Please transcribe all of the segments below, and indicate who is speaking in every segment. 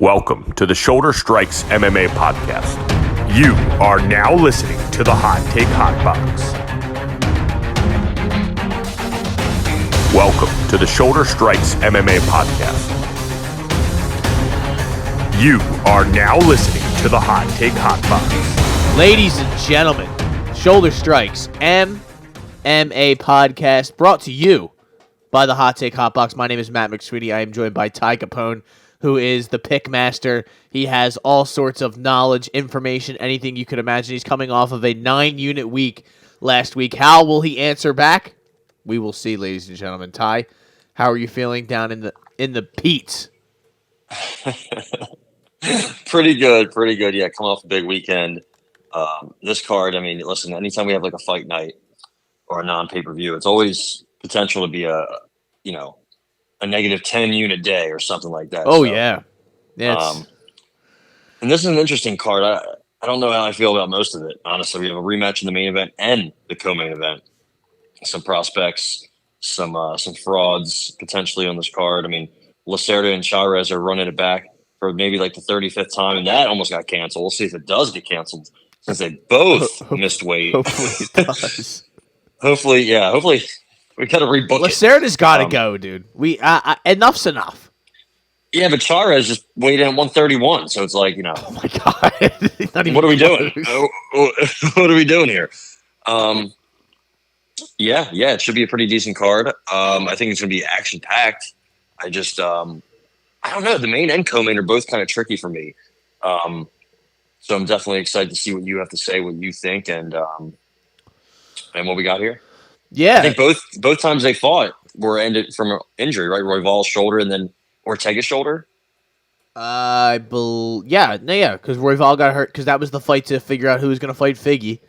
Speaker 1: Welcome to the Shoulder Strikes MMA podcast. You are now listening to the Hot Take Hot Box. Welcome to the Shoulder Strikes MMA podcast. You are now listening to the Hot Take Hot Box.
Speaker 2: Ladies and gentlemen, Shoulder Strikes MMA podcast brought to you by the Hot Take Hot Box. My name is Matt McSweeney. I am joined by Ty Capone, who is the pick master. He has all sorts of knowledge, information, anything you could imagine. He's coming off of a 9-unit week last week. How will he answer back? We will see, ladies and gentlemen. Ty, how are you feeling down in the Pete's?
Speaker 3: Pretty good. Yeah, coming off a big weekend. This card, I mean, listen, anytime we have like a fight night or a non-pay-per-view, it's always potential to be a negative 10-unit day or something like that.
Speaker 2: Oh, so, yeah.
Speaker 3: And this is an interesting card. I don't know how I feel about most of it. Honestly, we have a rematch in the main event and the co-main event. Some prospects, some frauds potentially on this card. I mean, Lacerda and Chavez are running it back for maybe like the 35th time, and that almost got canceled. We'll see if it does get canceled since they both missed weight.
Speaker 2: Hopefully it does.
Speaker 3: Hopefully we got to rebook
Speaker 2: Lacerda's got to go, dude. Enough's enough.
Speaker 3: Yeah, but Chavez just weighed in at 131, so it's like,
Speaker 2: Oh my god!
Speaker 3: What are we doing? What are we doing here? Yeah, it should be a pretty decent card. I think it's going to be action packed. I just, I don't know. The main and co-main are both kind of tricky for me. So I'm definitely excited to see what you have to say, what you think, and what we got here.
Speaker 2: Yeah,
Speaker 3: I think both times they fought were ended from an injury, right? Royval's shoulder and then Ortega's shoulder.
Speaker 2: because Royval got hurt because that was the fight to figure out who was going to fight Figgy,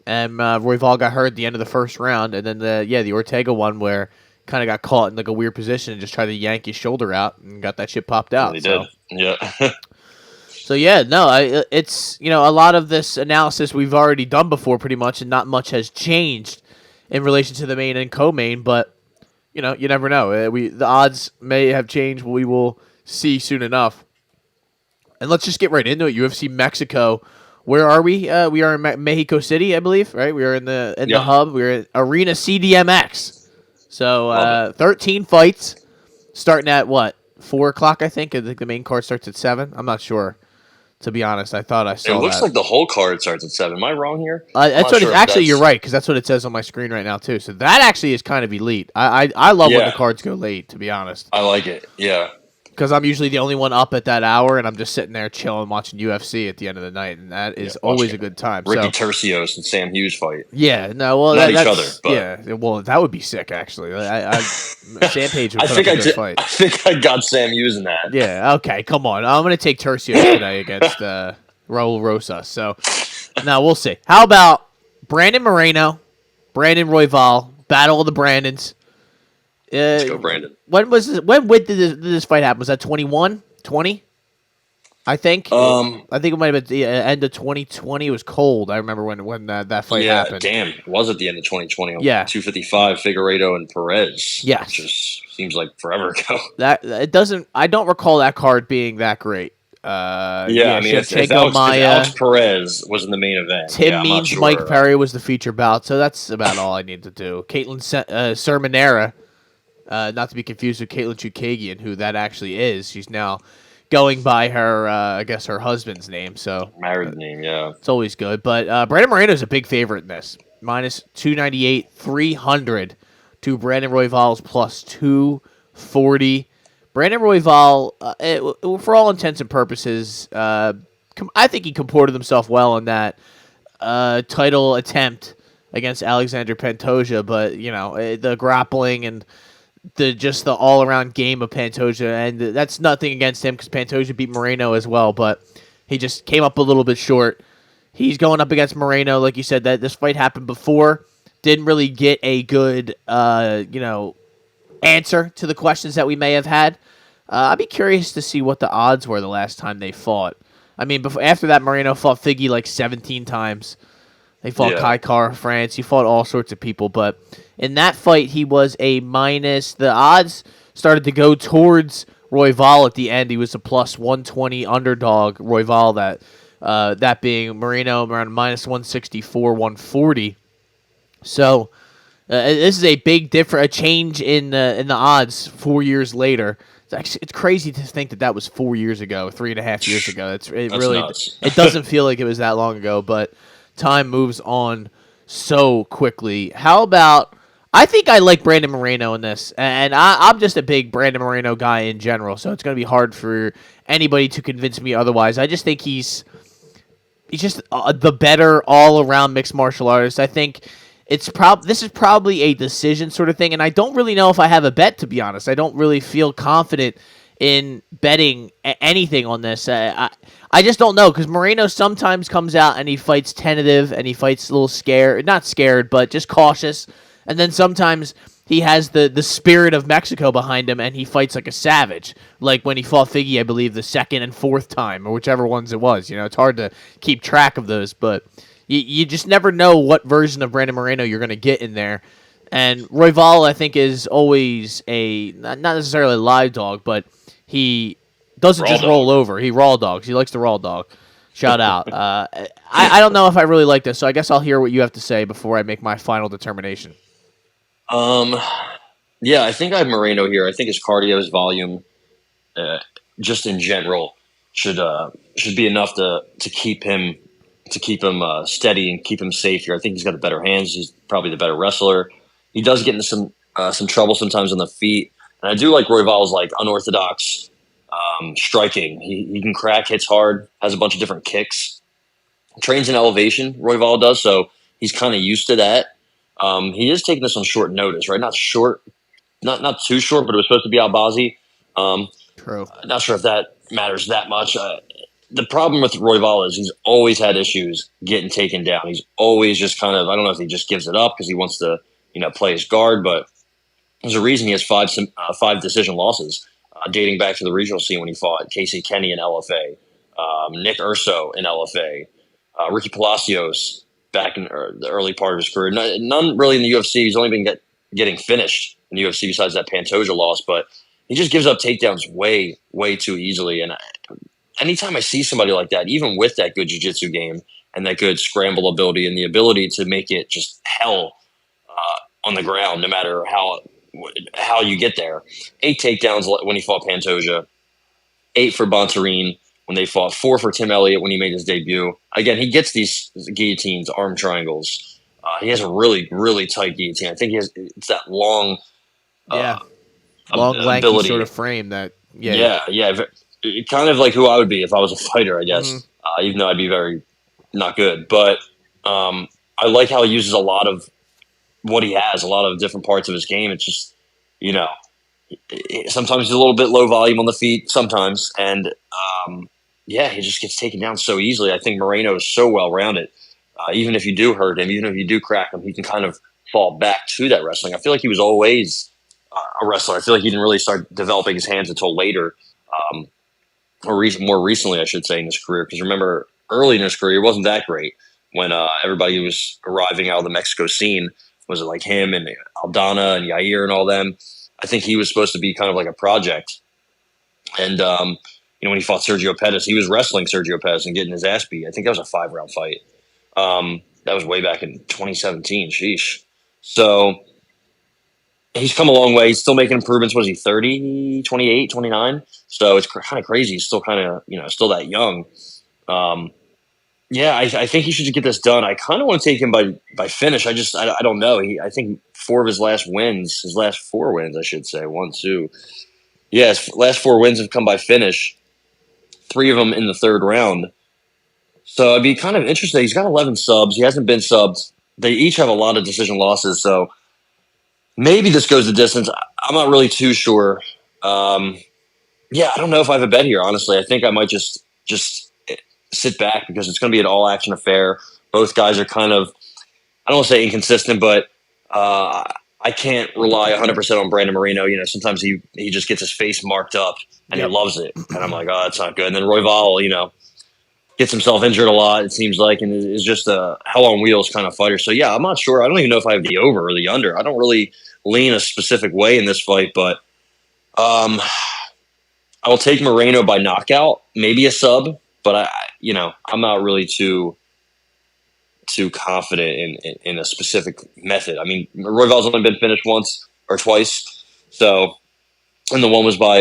Speaker 2: and Royval got hurt at the end of the first round, and then the Ortega one where kind of got caught in like a weird position and just tried to yank his shoulder out and got that shit popped out.
Speaker 3: He did, yeah.
Speaker 2: So yeah, no, it's a lot of this analysis we've already done before, pretty much, and not much has changed in relation to the main and co-main, but you never know. The odds may have changed. We will see soon enough. And let's just get right into it. UFC Mexico. Where are we? We are in Mexico City, I believe, right? We are in the hub. We're at Arena CDMX. So 13 fights, starting at what, 4 o'clock? I think the main card starts at 7. I'm not sure. To be honest, I thought I saw that.
Speaker 3: It looks like the whole card starts at 7. Am I wrong here?
Speaker 2: That's what actually, you're right, because that's what it says on my screen right now, too. So that actually is kind of elite. I love when the cards go late, to be honest.
Speaker 3: I like it, yeah.
Speaker 2: Because I'm usually the only one up at that hour, and I'm just sitting there chilling, watching UFC at the end of the night, and that is always a good time.
Speaker 3: Ricky Tercios and Sam Hughes fight.
Speaker 2: Yeah, no, well,
Speaker 3: not each other, but
Speaker 2: yeah, well, that would be sick, actually. Sam Page would put up a good fight.
Speaker 3: I think I got Sam Hughes in that.
Speaker 2: Yeah, okay, come on. I'm going to take Tercios today against Raul Rosas. So, now we'll see. How about Brandon Moreno, Brandon Royval, Battle of the Brandons?
Speaker 3: Let's go, Brandon.
Speaker 2: When did this fight happen? Was that 21? 20? I think. I think it might have been the end of 2020. It was cold. I remember when that fight happened.
Speaker 3: Yeah, damn. It was at the end of 2020.
Speaker 2: Yeah.
Speaker 3: 255, Figueiredo and Perez.
Speaker 2: Yes.
Speaker 3: Which just seems like forever ago.
Speaker 2: I don't recall that card being that great.
Speaker 3: I mean, if Alex Perez was in the main event.
Speaker 2: Tim Means sure. Mike Perry was the feature bout, so that's about all I need to do. Caitlin Sermonera, not to be confused with Caitlin Chukagian, who that actually is. She's now going by her, I guess, her husband's name. So
Speaker 3: married name, yeah.
Speaker 2: It's always good. But Brandon Moreno is a big favorite in this. Minus 298, 300 to Brandon Royval's plus 240. Brandon Royval, for all intents and purposes, I think he comported himself well in that title attempt against Alexander Pantoja. But, the grappling and the all-around game of Pantoja, and that's nothing against him because Pantoja beat Moreno as well, but he just came up a little bit short. He's going up against Moreno, like you said, that this fight happened before. Didn't really get a good, answer to the questions that we may have had. I'd be curious to see what the odds were the last time they fought. I mean, after that, Moreno fought Figgy like 17 times. They fought Kai Kara France. He fought all sorts of people. But in that fight, he was a minus. The odds started to go towards Royval at the end, he was a plus 120 underdog. Royval, that being Moreno around minus 164, 140. So this is a big a change in the odds 4 years later. It's crazy to think that was 4 years ago, 3.5 years ago. That's really
Speaker 3: nuts.
Speaker 2: It doesn't feel like it was that long ago, but time moves on so quickly. How about? I think I like Brandon Moreno in this, and I'm just a big Brandon Moreno guy in general, so it's going to be hard for anybody to convince me otherwise. I just think he's just the better all around mixed martial artist. I think this is probably a decision sort of thing, and I don't really know if I have a bet, to be honest. I don't really feel confident in betting anything on this. I just don't know, because Moreno sometimes comes out and he fights tentative and he fights a little scared, not scared, but just cautious, and then sometimes he has the spirit of Mexico behind him, and he fights like a savage. Like when he fought Figgy, I believe, the second and fourth time, or whichever ones it was. It's hard to keep track of those, but you just never know what version of Brandon Moreno you're going to get in there. And Royval, I think, is always not necessarily a live dog, but he doesn't just roll over. He raw dogs. He likes to raw dog. Shout out. I don't know if I really like this, so I guess I'll hear what you have to say before I make my final determination.
Speaker 3: Yeah, I think I have Moreno here. I think his cardio, his volume, just in general, should be enough to keep him steady and keep him safe here. I think he's got the better hands. He's probably the better wrestler. He does get into some trouble sometimes on the feet, and I do like Royval's like unorthodox striking. He can crack, hits hard, has a bunch of different kicks. Trains in elevation, Royval does, so he's kind of used to that. He is taking this on short notice, right? Not too short, but it was supposed to be Albazi.
Speaker 2: True.
Speaker 3: Not sure if that matters that much. The problem with Royval is he's always had issues getting taken down. He's always just kind of, I don't know if he just gives it up because he wants to, play his guard, but there's a reason he has five decision losses dating back to the regional scene when he fought Casey Kenny in LFA, Nick Urso in LFA, Ricky Palacios back in the early part of his career. None really in the UFC. He's only been getting finished in the UFC besides that Pantoja loss, but he just gives up takedowns way, way too easily. And anytime I see somebody like that, even with that good jiu-jitsu game and that good scramble ability and the ability to make it just hell on the ground, no matter how you get there. 8 takedowns when he fought Pantoja, 8 for Bontarine when they fought, 4 for Tim Elliott when he made his debut. Again, he gets these guillotines, arm triangles. He has a really, really tight guillotine. I think it's that long,
Speaker 2: long, lanky ability. Sort of frame that.
Speaker 3: Yeah. Kind of like who I would be if I was a fighter, I guess. Mm-hmm. Even though I'd be very not good, but I like how he uses a lot of what he has, a lot of different parts of his game. It's just, sometimes he's a little bit low volume on the feet sometimes. And, he just gets taken down so easily. I think Moreno is so well-rounded. Even if you do hurt him, even if you do crack him, he can kind of fall back to that wrestling. I feel like he was always a wrestler. I feel like he didn't really start developing his hands until later, or more recently, I should say, in his career. Because remember, early in his career, it wasn't that great when everybody was arriving out of the Mexico scene. Was it like him and Aldana and Yair and all them? I think he was supposed to be kind of like a project. And, when he fought Sergio Pettis, he was wrestling Sergio Pettis and getting his ass beat. I think that was a 5-round fight. That was way back in 2017. Sheesh. So he's come a long way. He's still making improvements. Was he 30, 28, 29? So it's kind of crazy. He's still kind of, still that young. I think he should get this done. I kind of want to take him by finish. I don't know. I think 4 of his last 4 wins, I should say. 1, 2. Yeah, his last 4 wins have come by finish. 3 of them in the 3rd round. So I'd be kind of interested. He's got 11 subs. He hasn't been subbed. They each have a lot of decision losses. So maybe this goes the distance. I'm not really too sure. I don't know if I have a bet here, honestly. I think I might just sit back because it's going to be an all-action affair. Both guys are kind of, I don't want to say inconsistent, but I can't rely 100% on Brandon Moreno. Sometimes he just gets his face marked up and he loves it. And I'm like, oh, that's not good. And then Royval, gets himself injured a lot, it seems like, and is just a hell on wheels kind of fighter. So, I'm not sure. I don't even know if I have the over or the under. I don't really lean a specific way in this fight, but I will take Moreno by knockout, maybe a sub, but I'm not really too confident in a specific method. I mean, Royval's only been finished once or twice, so and the one was by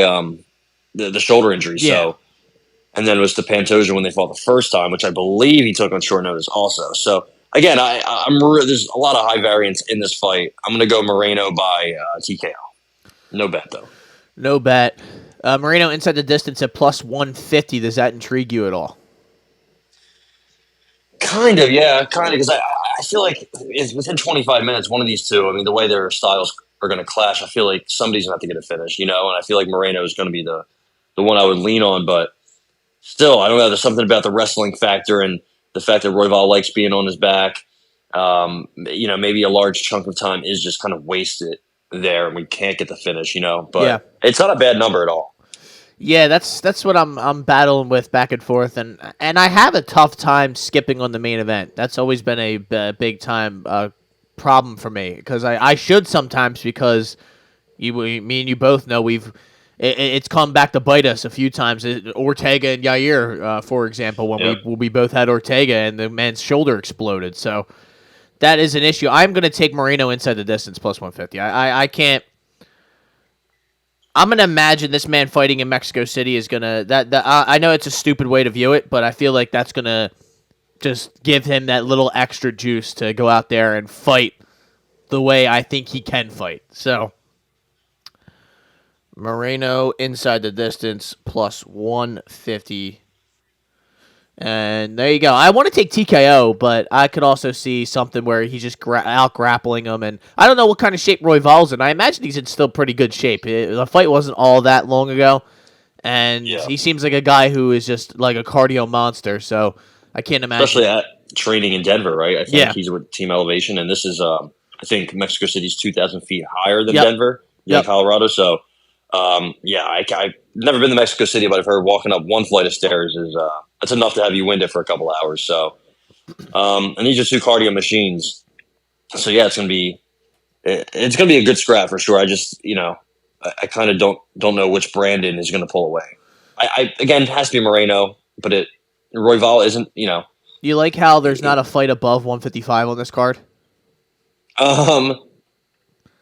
Speaker 3: the shoulder injury.
Speaker 2: Yeah.
Speaker 3: So, and then it was to Pantoja when they fought the first time, which I believe he took on short notice also. So again, there's a lot of high variance in this fight. I'm going to go Moreno by TKO. No bet though.
Speaker 2: No bet. Moreno inside the distance at plus 150. Does that intrigue you at all?
Speaker 3: Kind of, yeah, kind of, because I feel like it's within 25 minutes, one of these two. I mean, the way their styles are going to clash, I feel like somebody's going to have to get a finish, and I feel like Moreno is going to be the one I would lean on, but still, I don't know. There's something about the wrestling factor and the fact that Royval likes being on his back. Maybe a large chunk of time is just kind of wasted there, and we can't get the finish, but It's not a bad number at all.
Speaker 2: Yeah, that's what I'm battling with back and forth, and I have a tough time skipping on the main event. That's always been a big time problem for me because I should sometimes because me and you both know it's come back to bite us a few times. Ortega and Yair, for example, when we both had Ortega and the man's shoulder exploded. So that is an issue. I'm going to take Moreno inside the distance plus 150. I can't. I'm going to imagine this man fighting in Mexico City is going to... I know it's a stupid way to view it, but I feel like that's going to just give him that little extra juice to go out there and fight the way I think he can fight. So, Moreno inside the distance plus 150. And there you go. I want to take TKO, but I could also see something where he's just out grappling him. And I don't know what kind of shape Royval's in. I imagine he's in still pretty good shape. The fight wasn't all that long ago. And he seems like a guy who is just like a cardio monster. So I can't imagine.
Speaker 3: Especially at training in Denver, right? I think he's with Team Elevation. And this is, I think, Mexico City's 2,000 feet higher than Denver, Colorado. So, I've never been to Mexico City, but I've heard walking up one flight of stairs is that's enough to have you winded for a couple hours. So, and these are two cardio machines. So it's gonna be a good scrap for sure. I just I kind of don't know which Brandon is gonna pull away. Again, it has to be Moreno, but Royval isn't.
Speaker 2: You like how there's not a fight above 155 on this card?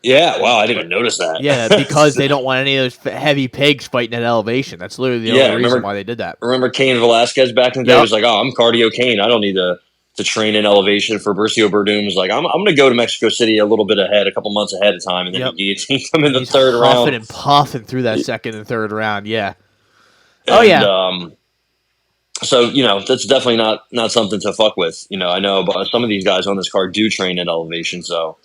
Speaker 3: Yeah, wow, I didn't even notice that.
Speaker 2: Yeah, because they don't want any of those heavy pigs fighting at elevation. That's literally the only reason why they did that.
Speaker 3: Remember Cain Velasquez back in the day? He was like, oh, I'm cardio Cain. I don't need to train in elevation. Fabricio Verdum was like, I'm going to go to Mexico City a little bit ahead, a couple months ahead of time, and then he guillotined him in the third round.
Speaker 2: Huffing and puffing through that second and third round, yeah.
Speaker 3: So, that's definitely not something to fuck with. I know but some of these guys on this card do train at elevation, so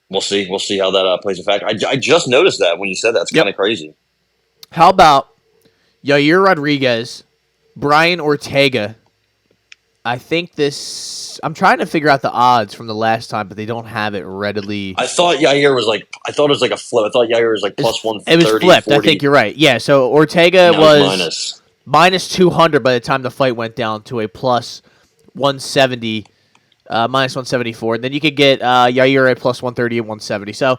Speaker 3: we'll see. We'll see how that plays a factor. I just noticed that when you said that. It's kind of crazy.
Speaker 2: How about Yair Rodriguez, Brian Ortega? I think I'm trying to figure out the odds from the last time, but they don't have it readily.
Speaker 3: I thought Yair was like a flip. I thought Yair was like plus 130.
Speaker 2: It was flipped. 40. I think you're right. Yeah, so Ortega was minus 200 by the time the fight went down to a plus 170. Minus 174. And then you could get Yair at plus 130 and 170. So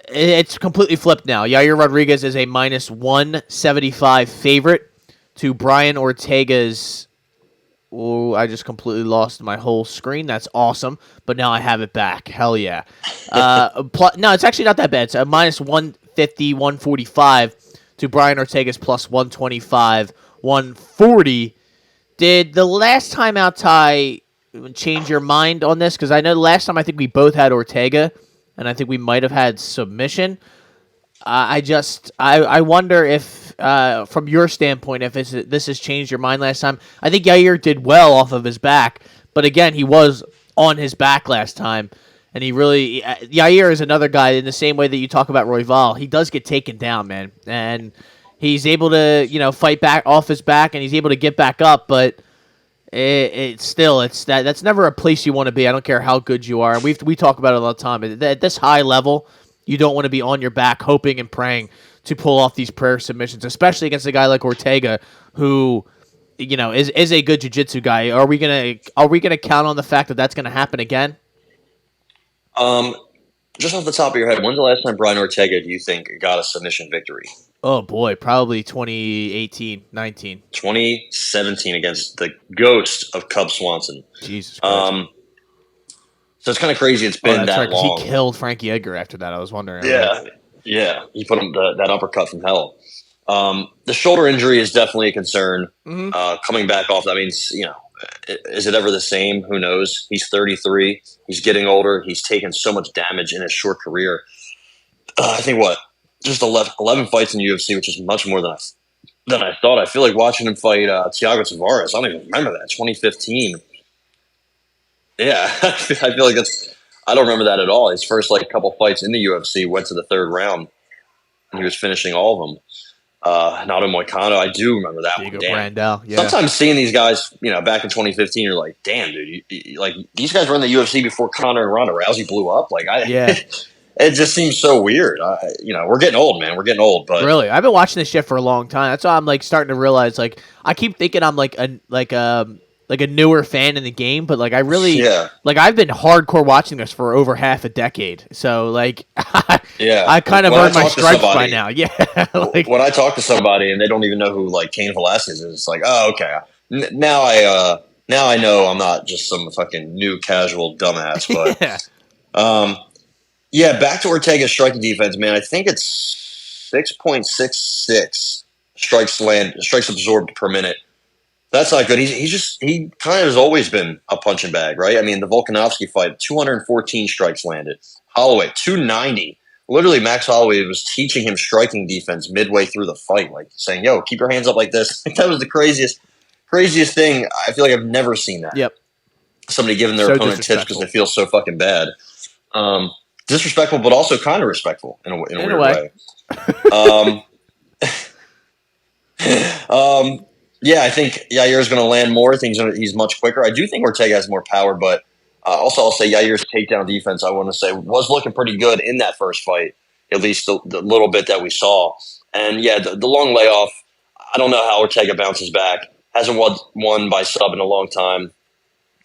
Speaker 2: it's completely flipped now. Yair Rodriguez is a minus 175 favorite to Brian Ortega's. Oh, I just completely lost my whole screen. That's awesome. But now I have it back. Hell yeah. No, it's actually not that bad. It's a minus 150, 145 to Brian Ortega's plus 125, 140. Did the last time out tie change your mind on this? Because I know the last time I think we both had Ortega, and I think we might have had submission. I wonder if, from your standpoint, if this has changed your mind last time. I think Yair did well off of his back, but again, he was on his back last time, and he really... Yair is another guy in the same way that you talk about Royval. He does get taken down, man, and he's able to, fight back off his back, and he's able to get back up, but... That's never a place you want to be. I don't care how good you are. We talk about it all the time. At this high level, you don't want to be on your back hoping and praying to pull off these prayer submissions, especially against a guy like Ortega, who is a good jiu-jitsu guy. Are we gonna count on the fact that that's gonna happen again?
Speaker 3: Just off the top of your head, when's the last time Brian Ortega do you think got a submission victory?
Speaker 2: Oh boy, probably 2018, 19.
Speaker 3: 2017 against the ghost of Cub Swanson.
Speaker 2: Jesus Christ.
Speaker 3: So it's kind of crazy it's
Speaker 2: Oh,
Speaker 3: been
Speaker 2: that's right,
Speaker 3: that
Speaker 2: because he
Speaker 3: long.
Speaker 2: killed Frankie Edgar after that. I was wondering.
Speaker 3: Yeah, yeah. He put him that uppercut from hell. The shoulder injury is definitely a concern.
Speaker 2: Mm-hmm.
Speaker 3: Coming back off, that means, is it ever the same? Who knows? He's 33. He's getting older. He's taken so much damage in his short career. I think just 11 fights in UFC, which is much more than I thought. I feel like watching him fight Thiago Tavares. I don't even remember that 2015. Yeah, I feel like I don't remember that at all. His first couple fights in the UFC went to the third round, and he was finishing all of them. Nato Moicano, I do remember that
Speaker 2: Diego
Speaker 3: one. Damn.
Speaker 2: Brandao, yeah.
Speaker 3: Sometimes seeing these guys, back in 2015, you're like, damn, dude, these guys were in the UFC before Conor and Ronda Rousey blew up.
Speaker 2: Yeah.
Speaker 3: It just seems so weird. We're getting old, man. We're getting old, but
Speaker 2: Really, I've been watching this shit for a long time. That's why I'm starting to realize I keep thinking I'm a newer fan in the game, but I really I've been hardcore watching this for over half a decade. So I kind of earned my stripes by now. Yeah.
Speaker 3: When I talk to somebody and they don't even know who Cain Velasquez is, it's like, oh, okay. Now I know I'm not just some fucking new casual dumbass, but back to Ortega's striking defense, man. I think it's 6.66 strikes absorbed per minute. That's not good. He kind of has always been a punching bag, right? I mean, the Volkanovski fight, 214 strikes landed. Holloway, 290. Literally, Max Holloway was teaching him striking defense midway through the fight, saying, yo, keep your hands up like this. That was the craziest thing. I feel like I've never seen that.
Speaker 2: Yep.
Speaker 3: Somebody giving their opponent tips because they feel so fucking bad. Disrespectful, but also kind of respectful in a weird way. Yeah, I think Yair is going to land more. He's much quicker. I do think Ortega has more power, but also I'll say Yair's takedown defense, I want to say, was looking pretty good in that first fight, at least the little bit that we saw. And yeah, the long layoff, I don't know how Ortega bounces back. Hasn't won by sub in a long time.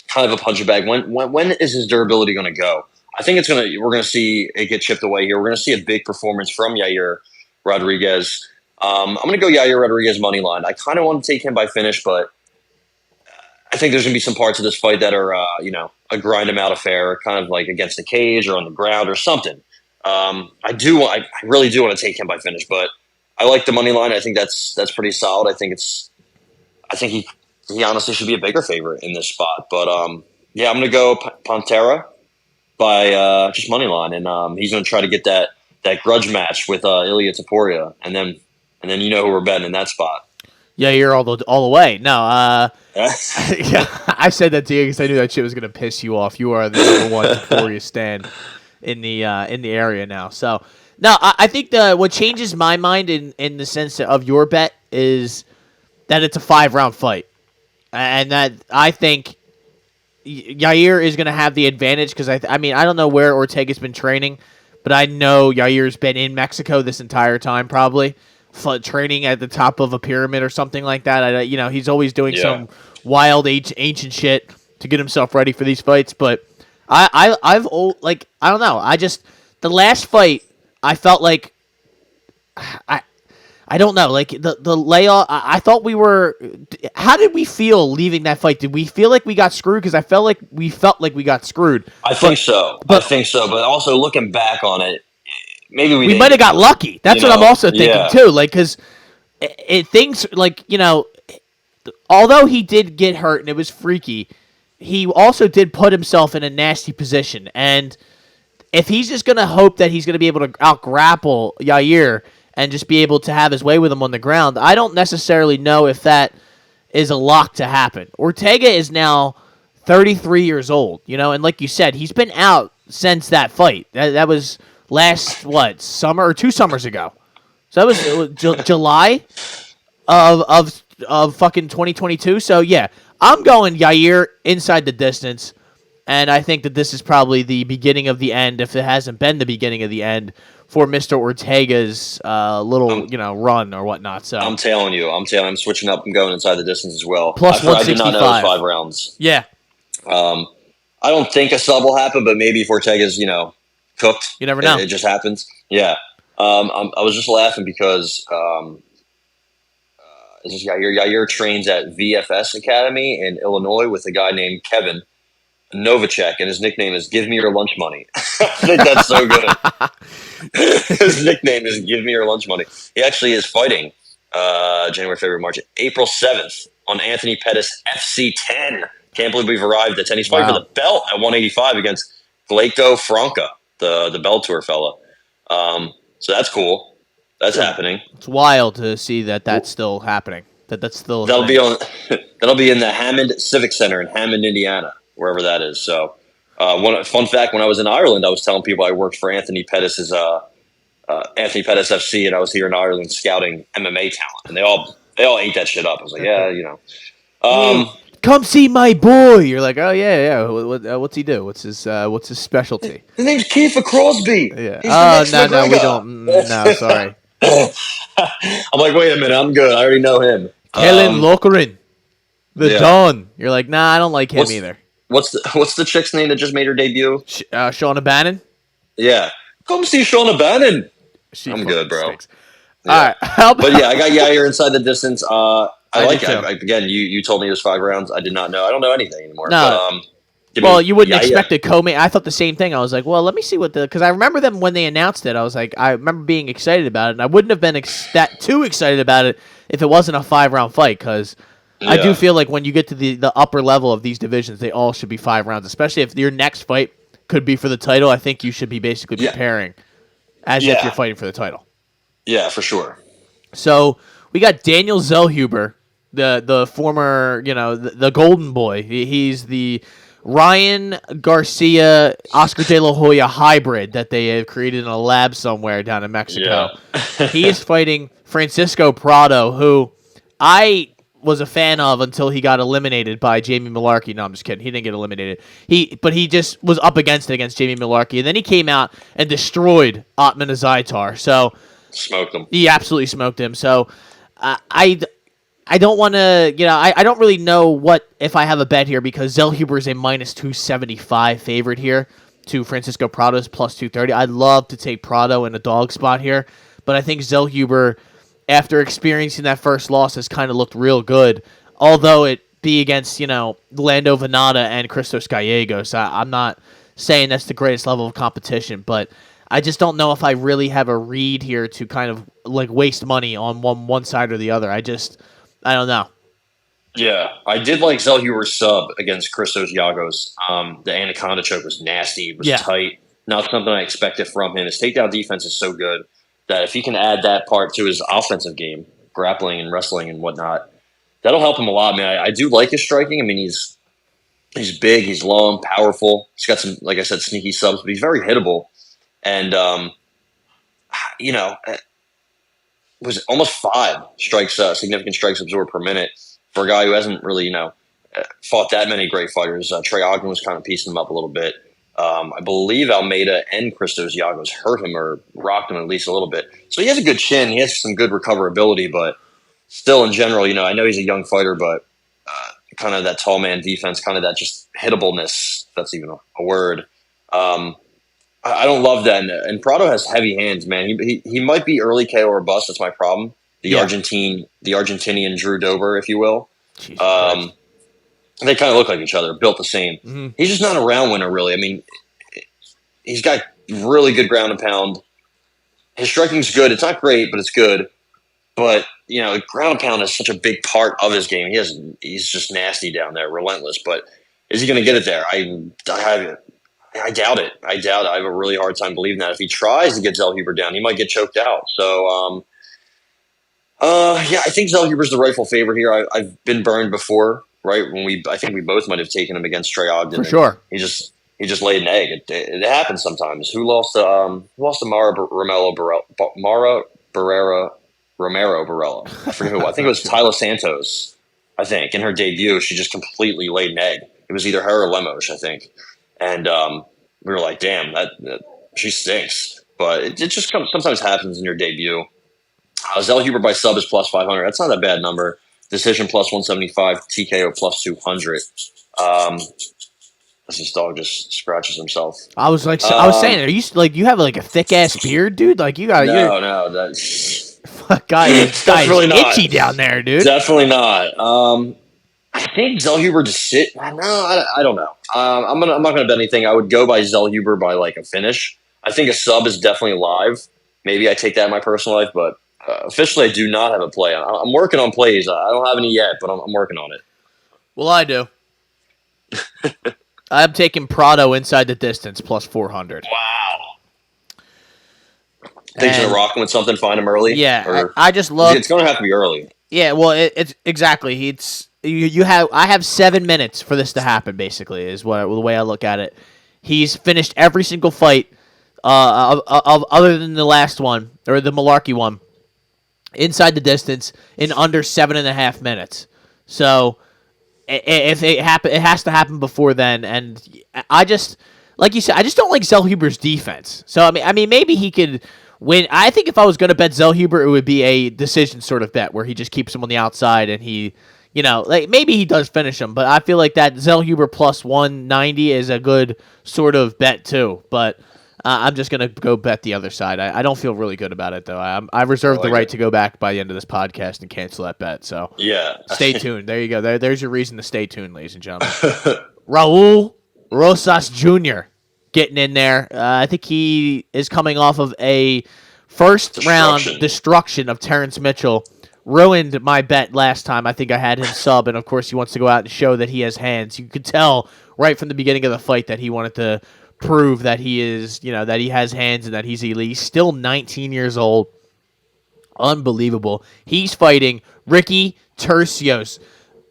Speaker 3: Kind of a puncher bag. When is his durability going to go? I think we're going to see it get chipped away here. We're going to see a big performance from Yair Rodriguez. I'm going to go Yair Rodriguez money line. I kind of want to take him by finish, but I think there's going to be some parts of this fight that are, a grind him out affair, kind of against the cage or on the ground or something. I really do want to take him by finish, but I like the money line. I think that's pretty solid. I think he honestly should be a bigger favorite in this spot, but I'm going to go Pantera by just money line, and he's going to try to get that grudge match with Ilya Taporia, and then you know who we're betting in that spot.
Speaker 2: Yeah, you're all the way. No, yeah, I said that to you because I knew that shit was gonna piss you off. You are the number one Taporia stand in the area now. So no, I think what changes my mind in the sense of your bet is that it's a 5-round fight, and that I think Yair is gonna have the advantage because I mean I don't know where Ortega's been training, but I know Yair's been in Mexico this entire time probably. Training at the top of a pyramid or something like that. He's always doing some wild ancient shit to get himself ready for these fights. But I don't know. The last fight I felt like I don't know. The layoff. I thought we were. How did we feel leaving that fight? Did we feel like we got screwed? Because I felt like we got screwed.
Speaker 3: I think so. But also looking back on it. Maybe we
Speaker 2: might have got lucky. That's what I'm also thinking too. Because things although he did get hurt and it was freaky, he also did put himself in a nasty position. And if he's just gonna hope that he's gonna be able to out grapple Yair and just be able to have his way with him on the ground, I don't necessarily know if that is a lock to happen. Ortega is now 33 years old, and like you said, he's been out since that fight. That was last summer or 2 summers ago. So that was July of fucking 2022. So yeah, I'm going Yair inside the distance, and I think that this is probably the beginning of the end, if it hasn't been the beginning of the end for Mr. Ortega's run or whatnot. So
Speaker 3: I'm telling you, I'm switching up and going inside the distance as well.
Speaker 2: Plus 165. I did not know it was
Speaker 3: 5 rounds.
Speaker 2: Yeah.
Speaker 3: I don't think a sub will happen, but maybe if Ortega's cooked.
Speaker 2: You never know.
Speaker 3: It just happens. Yeah. I was just laughing because this Yair trains at VFS Academy in Illinois with a guy named Kevin Novacek, and his nickname is "Give Me Your Lunch Money." I think that's so good. His nickname is "Give Me Your Lunch Money." He actually is fighting January, February, March, April 7th on Anthony Pettis FC10. Can't believe we've arrived at 10. He's fighting for the belt at 185 against Glaico Franca, the Bellator fella. So that's cool. That's happening.
Speaker 2: It's wild to see that's still happening. That's still
Speaker 3: that'll be in the Hammond Civic Center in Hammond, Indiana, wherever that is. So, fun fact: when I was in Ireland, I was telling people I worked for Anthony Pettis' Anthony Pettis FC, and I was here in Ireland scouting MMA talent, and they all ate that shit up. I was like, yeah, you know.
Speaker 2: Come see my boy. You're like, oh yeah. What's he do? What's his specialty?
Speaker 3: His name's Kiefer Crosby.
Speaker 2: Yeah. No, we don't. No, sorry.
Speaker 3: I'm like, wait a minute, I'm good. I already know him.
Speaker 2: Kellen Lokerin, the Don. You're like, nah, I don't like him either.
Speaker 3: What's the chick's name that just made her debut?
Speaker 2: Shauna Bannon.
Speaker 3: Yeah, come see Shauna Bannon. I'm good, bro.
Speaker 2: Stinks. Yeah. All right,
Speaker 3: but yeah, I got Yair inside the distance. I like it. Again, you told me it was 5 rounds. I did not know. I don't know anything anymore.
Speaker 2: No. But, you wouldn't expect a co-main. I thought the same thing. I was like, well, let me see because I remember them when they announced it. I was like, I remember being excited about it, and I wouldn't have been too excited about it if it wasn't a 5-round fight. Because I do feel like when you get to the upper level of these divisions, they all should be 5 rounds. Especially if your next fight could be for the title. I think you should be basically preparing as if you're fighting for the title.
Speaker 3: Yeah, for sure.
Speaker 2: So we got Daniel Zellhuber, the former, the golden boy. He's the Ryan Garcia, Oscar De La Hoya hybrid that they have created in a lab somewhere down in Mexico. Yeah. He is fighting Francisco Prado, who I was a fan of until he got eliminated by Jamie Malarkey. No, I'm just kidding. He didn't get eliminated. But he just was up against Jamie Malarkey. And then he came out and destroyed Otman Azaitar. So
Speaker 3: smoked him.
Speaker 2: He absolutely smoked him. So I don't want to, I don't really know if I have a bet here because Zellhuber is a minus 275 favorite here to Francisco Prado's plus 230. I'd love to take Prado in a dog spot here, but I think Zellhuber, after experiencing that first loss, has kind of looked real good, although it be against, Lando Venata and Christos Gallegos. I'm not saying that's the greatest level of competition, but I just don't know if I really have a read here to kind of like waste money on one side or the other. I don't know.
Speaker 3: Yeah, I did like Zellhuber's sub against Christos Giagos. The Anaconda choke was nasty. It was tight. Not something I expected from him. His takedown defense is so good that if he can add that part to his offensive game, grappling and wrestling and whatnot, that'll help him a lot, man. I do like his striking. I mean, he's big, he's long, powerful. He's got some, like I said, sneaky subs, but he's very hittable. And, was almost 5 strikes, significant strikes absorbed per minute for a guy who hasn't really, fought that many great fighters. Trey Ogden was kind of piecing him up a little bit. I believe Almeida and Christos Giagos hurt him or rocked him at least a little bit. So he has a good chin. He has some good recoverability, but still in general, I know he's a young fighter, but kind of that tall man defense, kind of that just hittableness, if that's even a word. I don't love that. And Prado has heavy hands, man. He might be early KO or bust. That's my problem. The Argentinian Drew Dober, if you will. They kind of look like each other, built the same. Mm-hmm. He's just not a round winner, really. I mean, he's got really good ground and pound. His striking's good. It's not great, but it's good. But, ground and pound is such a big part of his game. He's just nasty down there, relentless. But is he going to get it there? I doubt it. I have a really hard time believing that. If he tries to get Zellhuber down, he might get choked out. So, I think Zellhuber's the rightful favorite here. I've been burned before, right? I think we both might have taken him against Trey Ogden.
Speaker 2: For sure.
Speaker 3: He just laid an egg. It happens sometimes. Who lost to Mara Romero Barella? I forget who. I think it was Tyler Santos. I think in her debut, she just completely laid an egg. It was either her or Lemos, I think. And we were like, damn, that she stinks. But it just sometimes happens in your debut. Zellhuber by sub is plus 500. That's not a bad number. Decision plus 175. TKO plus 200. as this dog just scratches himself.
Speaker 2: I was saying, are you like you have like a thick ass beard, dude? Like you got
Speaker 3: No, that's
Speaker 2: guy is
Speaker 3: definitely not.
Speaker 2: itchy down there, dude.
Speaker 3: Definitely not. I think Zellhuber to sit. No, I don't know. I'm not gonna bet anything. I would go by Zellhuber by like a finish. I think a sub is definitely live. Maybe I take that in my personal life, but officially I do not have a play. I'm working on plays. I don't have any yet, but I'm working on it.
Speaker 2: Well, I do. I'm taking Prado inside the distance plus 400.
Speaker 3: Wow. Thinking of rocking with something, find him early.
Speaker 2: Yeah, I just love.
Speaker 3: It's going to have to be early.
Speaker 2: Yeah, well, it's exactly. It's you have. I have 7 minutes for this to happen. Basically, is the way I look at it. He's finished every single fight, other than the last one or the Malarkey one, inside the distance in under 7.5 minutes. So, if it happen, it has to happen before then. And I just, like you said, I just don't like Zellhuber's defense. So I mean, maybe he could win. I think if I was going to bet Zellhuber, it would be a decision sort of bet where he just keeps him on the outside and he, like maybe he does finish him. But I feel like that Zellhuber plus 190 is a good sort of bet too. But I'm just going to go bet the other side. I don't feel really good about it, though. I reserve the right to go back by the end of this podcast and cancel that bet. So
Speaker 3: yeah,
Speaker 2: stay tuned. There you go. There's your reason to stay tuned, ladies and gentlemen. Raul Rosas Jr. getting in there. I think he is coming off of a first-round destruction of Terrence Mitchell. Ruined my bet last time. I think I had him sub, and of course he wants to go out and show that he has hands. You could tell right from the beginning of the fight that he wanted to prove that he is, that he has hands and that he's elite. He's still 19 years old. Unbelievable. He's fighting Ricky Tercios.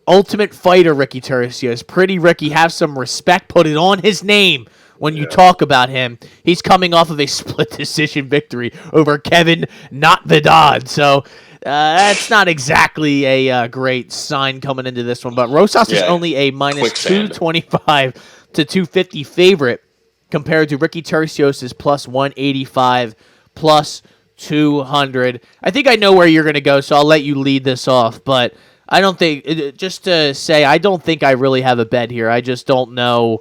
Speaker 2: Ultimate Fighter Ricky Tercios. Pretty Ricky. Have some respect. Put it on his name when you talk about him. He's coming off of a split decision victory over Kevin Notvidad. So that's not exactly a great sign coming into this one. But Rosas is only a minus 225 to 250 favorite, compared to Ricky Tercios' plus 185, plus 200. I think I know where you're going to go, so I'll let you lead this off. But I don't think, just to say, I don't think I really have a bet here. I just don't know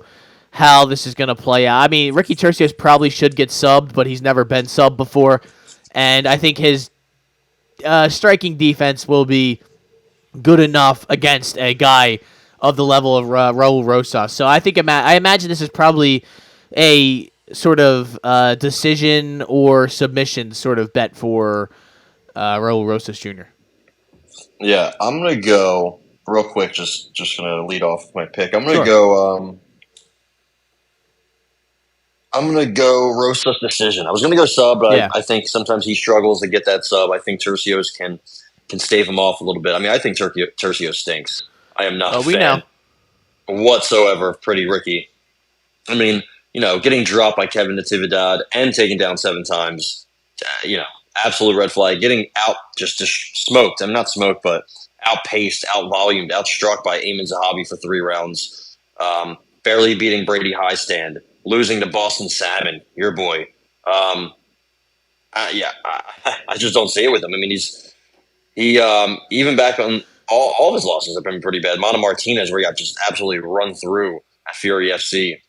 Speaker 2: how this is going to play out. I mean, Ricky Tercios probably should get subbed, but he's never been subbed before. And I think his striking defense will be good enough against a guy of the level of Raul Rosas. So I think I imagine this is probably a sort of decision or submission sort of bet for Raul Rosas Jr.
Speaker 3: Yeah, I'm gonna go real quick. Just gonna lead off with my pick. I'm gonna go. I'm gonna go Rosas decision. I was gonna go sub, but I think sometimes he struggles to get that sub. I think Tercios can stave him off a little bit. I mean, I think Tercios stinks. I am not a fan whatsoever of Pretty Ricky. I mean, getting dropped by Kevin Natividad and taken down 7 times, absolute red flag. Getting out just smoked. I'm not smoked, but outpaced, outvolumed, outstruck by Eamon Zahabi for 3 rounds. Barely beating Brady Highstand. Losing to Boston Salmon, your boy. I just don't see it with him. I mean, he even back on all of his losses have been pretty bad. Mana Martinez, where he got just absolutely run through at Fury FC.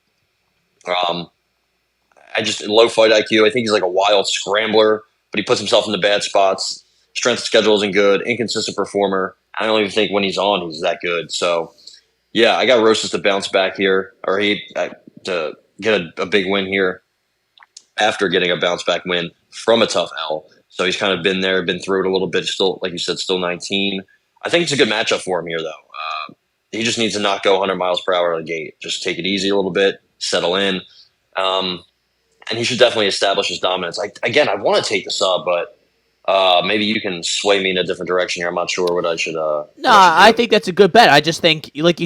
Speaker 3: Low fight IQ. I think he's like a wild scrambler, but he puts himself into bad spots. Strength of schedule isn't good. Inconsistent performer. I don't even think when he's on, he's that good. So, yeah, I got Rosas to bounce back here, or to get a big win here after getting a bounce back win from a tough L. So he's kind of been there, been through it a little bit. Still, like you said, still 19. I think it's a good matchup for him here, though. He just needs to not go 100 miles per hour out of the gate. Just take it easy a little bit, settle in. And he should definitely establish his dominance. I want to take the sub, but maybe you can sway me in a different direction here. I'm not sure what I should.
Speaker 2: I think that's a good bet. I just think, like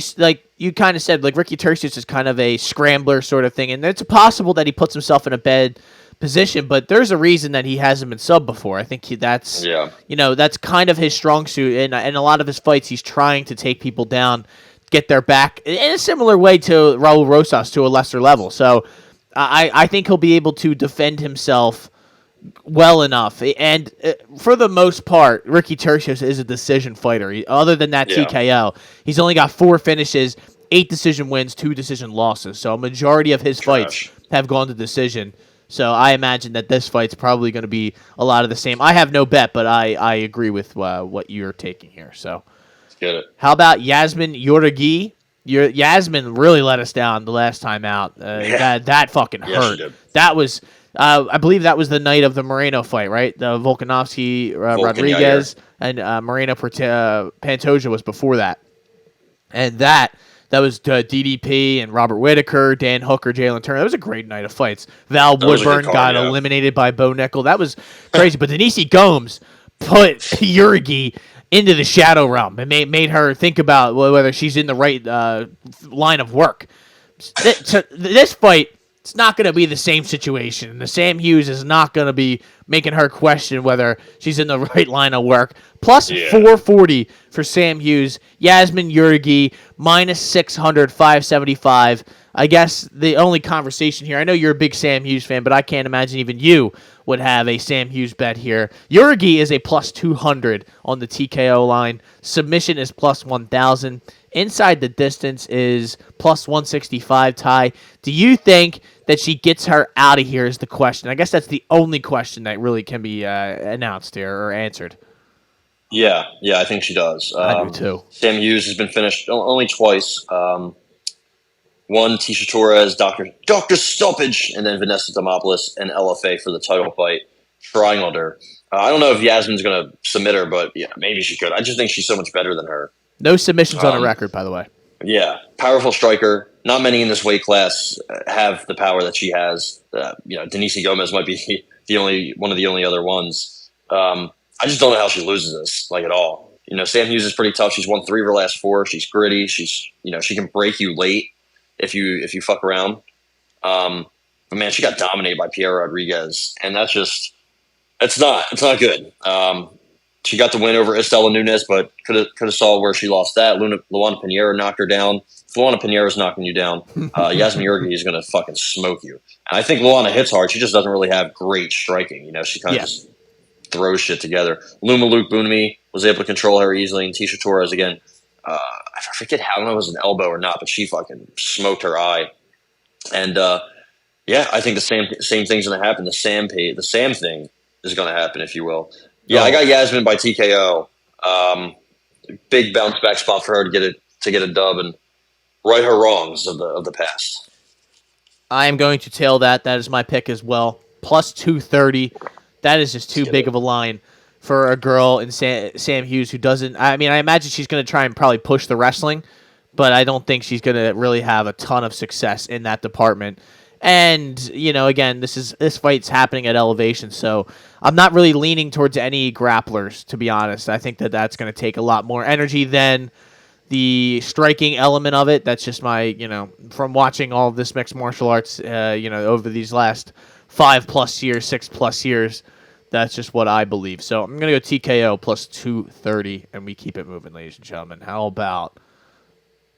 Speaker 2: you kind of said, like Ricky Tercios is kind of a scrambler sort of thing, and it's possible that he puts himself in a bad position. But there's a reason that he hasn't been subbed before. I think that's that's kind of his strong suit, and in a lot of his fights, he's trying to take people down, get their back in a similar way to Raul Rosas to a lesser level. So I think he'll be able to defend himself well enough. And for the most part, Ricky Tercios is a decision fighter. Other than that TKO, he's only got 4 finishes 8 decision wins, 2 decision losses. So a majority of his fights have gone to decision. So I imagine that this fight's probably going to be a lot of the same. I have no bet, but I agree with what you're taking here. So
Speaker 3: Let's get it.
Speaker 2: how about Yasmin Yoragi? Yasmin really let us down the last time out. That fucking hurt.
Speaker 3: She did.
Speaker 2: That was, I believe that was the night of the Moreno fight, right? The Volkanovski Rodriguez and Moreno Pantoja was before that, and that was DDP and Robert Whitaker, Dan Hooker, Jalen Turner. That was a great night of fights. Val Woodburn got eliminated by Bo Nickel. That was crazy. But Denise Gomes put Yoragi into the shadow realm and made her think about whether she's in the right line of work. This fight, it's not going to be the same situation. The Sam Hughes is not going to be making her question whether she's in the right line of work. Plus 440 for Sam Hughes. Yasmin Yoragi, minus 600, 575. I guess the only conversation here, I know you're a big Sam Hughes fan, but I can't imagine even you would have a Sam Hughes bet here. Yoragi is a plus 200 on the TKO line. Submission is plus 1,000. Inside the distance is plus 165, Ty. Do you think that she gets her out of here is the question? I guess that's the only question that really can be announced here or answered.
Speaker 3: Yeah, I think she does.
Speaker 2: I do too.
Speaker 3: Sam Hughes has been finished only twice. One, Tisha Torres, Dr. Stoppage, and then Vanessa Demopoulos and LFA for the title fight. Triangled her. I don't know if Yasmin's going to submit her, but yeah, maybe she could. I just think she's so much better than her.
Speaker 2: No submissions on a record, by the way.
Speaker 3: Yeah, powerful striker. Not many in this weight class have the power that she has. Denise Gomez might be one of the only other ones. I just don't know how she loses this, at all. Sam Hughes is pretty tough. She's won 3 of her last 4. She's gritty. She's, she can break you late if you fuck around. But man, she got dominated by Pierre Rodriguez, and that's just it's not good. She got the win over Estela Nunes, but could have saw where she lost that. Luana Pinheiro knocked her down. If Luana Pinheiro's knocking you down, Yasmin Yoragi is going to fucking smoke you. And I think Luana hits hard. She just doesn't really have great striking. She kind of just throws shit together. Luma Luke Bunami was able to control her easily, and Tisha Torres again. I forget how, I don't know if it was an elbow or not, but she fucking smoked her eye. And I think the same thing's going to happen. The Sam thing is going to happen, if you will. Yeah, I got Yasmin by TKO. Big bounce back spot for her to get a dub and right her wrongs of the past.
Speaker 2: I am going to tail that. That is my pick as well. Plus 230. That is just too big of a line for a girl in Sam Hughes who doesn't. I mean, I imagine she's going to try and probably push the wrestling, but I don't think she's going to really have a ton of success in that department. And, again, this fight's happening at elevation, so I'm not really leaning towards any grapplers, to be honest. I think that's going to take a lot more energy than the striking element of it. That's just my, from watching all of this mixed martial arts, over these last 5+ years, 6+ years, that's just what I believe. So I'm going to go TKO plus 230, and we keep it moving, ladies and gentlemen. How about,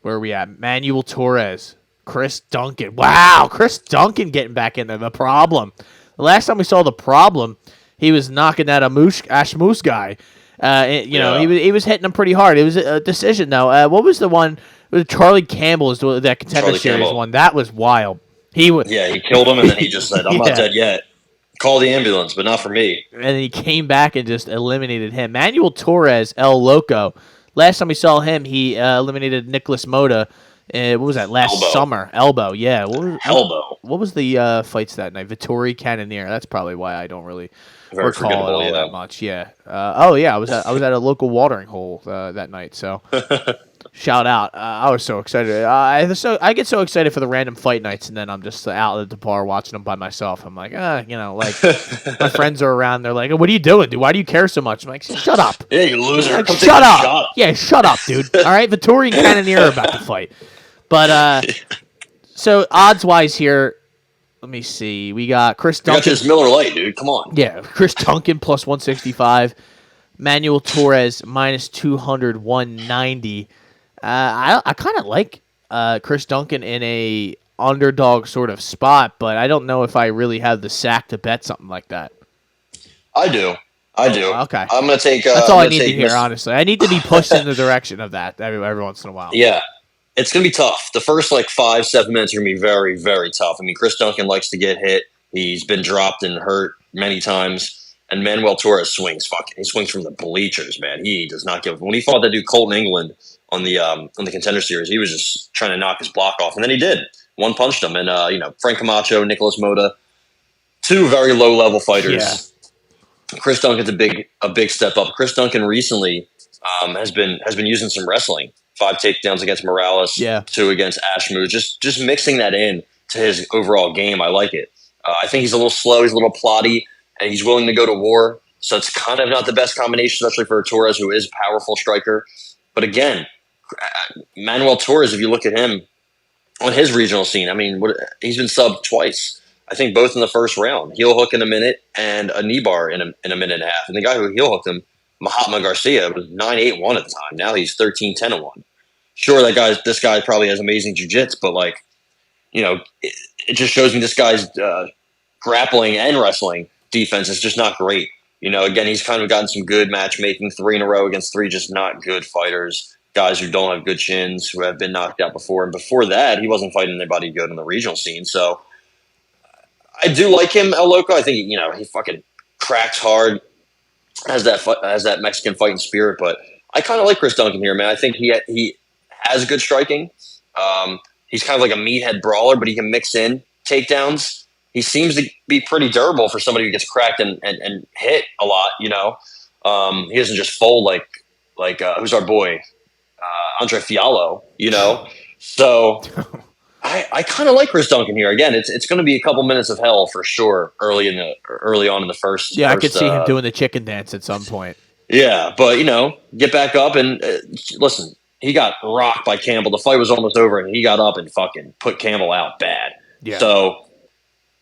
Speaker 2: where are we at? Manuel Torres. Chris Duncan. Wow, Chris Duncan getting back in there. The Problem. The last time we saw The Problem, he was knocking that Ashmoose guy. He was hitting him pretty hard. It was a decision, though. What was the one? It was Charlie Campbell is that Contender Series one. That was wild. He
Speaker 3: killed him, and then he just said, I'm not dead yet. Call the ambulance, but not for me.
Speaker 2: And he came back and just eliminated him. Manuel Torres, El Loco. Last time we saw him, he eliminated Nicholas Mota. What was that, summer? Elbow, yeah. What was the fights that night? Vittori, Cannonier. That's probably why I don't really recall it all that much. Yeah. I was at a local watering hole that night, so shout out. I was so excited. I get so excited for the random fight nights, and then I'm just out at the bar watching them by myself. I'm like, my friends are around. They're like, what are you doing, dude? Why do you care so much? I'm like, shut up.
Speaker 3: Yeah, you loser.
Speaker 2: Like, shut up. Yeah, shut up, dude. All right, Vittori and Cannonier are about to fight. But, so odds-wise here, let me see. We got Chris Duncan.
Speaker 3: You got this Miller Lite, dude. Come on.
Speaker 2: Yeah, Chris Duncan plus 165. Manuel Torres minus 200, 190. I kind of like Chris Duncan in a underdog sort of spot, but I don't know if I really have the sack to bet something like that.
Speaker 3: I do.
Speaker 2: Okay.
Speaker 3: I'm going to take...
Speaker 2: That's all I need to hear, honestly. I need to be pushed in the direction of that every once in a while.
Speaker 3: Yeah. It's going to be tough. The first like 5-7 minutes are going to be very, very tough. I mean, Chris Duncan likes to get hit. He's been dropped and hurt many times. And Manuel Torres swings. Fucking, he swings from the bleachers, man. He does not give. When he fought that dude Colton England on the Contender Series, he was just trying to knock his block off, and then he did. One punched him, and Frank Camacho, Nicholas Mota, two very low level fighters. Yeah. Chris Duncan's a big step up. Chris Duncan recently has been using some wrestling. 5 takedowns against Morales, 2 against Ashmu. Just mixing that in to his overall game. I like it. I think he's a little slow. He's a little plotty, and he's willing to go to war. So it's kind of not the best combination, especially for a Torres, who is a powerful striker. But again, Manuel Torres, if you look at him on his regional scene, I mean, he's been subbed twice. I think both in the first round. Heel hook in a minute and a knee bar in a minute and a half. And the guy who heel hooked him, Mahatma Garcia, was 9-8-1 at the time. Now he's 13-10-1. Sure, this guy probably has amazing jiu-jitsu, but like, it just shows me this guy's grappling and wrestling defense is just not great. Again, he's kind of gotten some good matchmaking, 3 in a row against 3 just not good fighters, guys who don't have good chins, who have been knocked out before. And before that, he wasn't fighting anybody good in the regional scene. So I do like him, El Loco. I think, he fucking cracks hard, has that Mexican fighting spirit. But I kind of like Chris Duncan here, man. I think he has good striking. He's kind of like a meathead brawler, but he can mix in takedowns. He seems to be pretty durable for somebody who gets cracked and hit a lot. He doesn't just fold like who's our boy, Andre Fiallo. So I kind of like Chris Duncan here. Again, it's going to be a couple minutes of hell for sure early on in the first.
Speaker 2: Yeah, I could see him doing the chicken dance at some point.
Speaker 3: Yeah, but get back up and listen. He got rocked by Campbell. The fight was almost over, and he got up and fucking put Campbell out bad. Yeah. So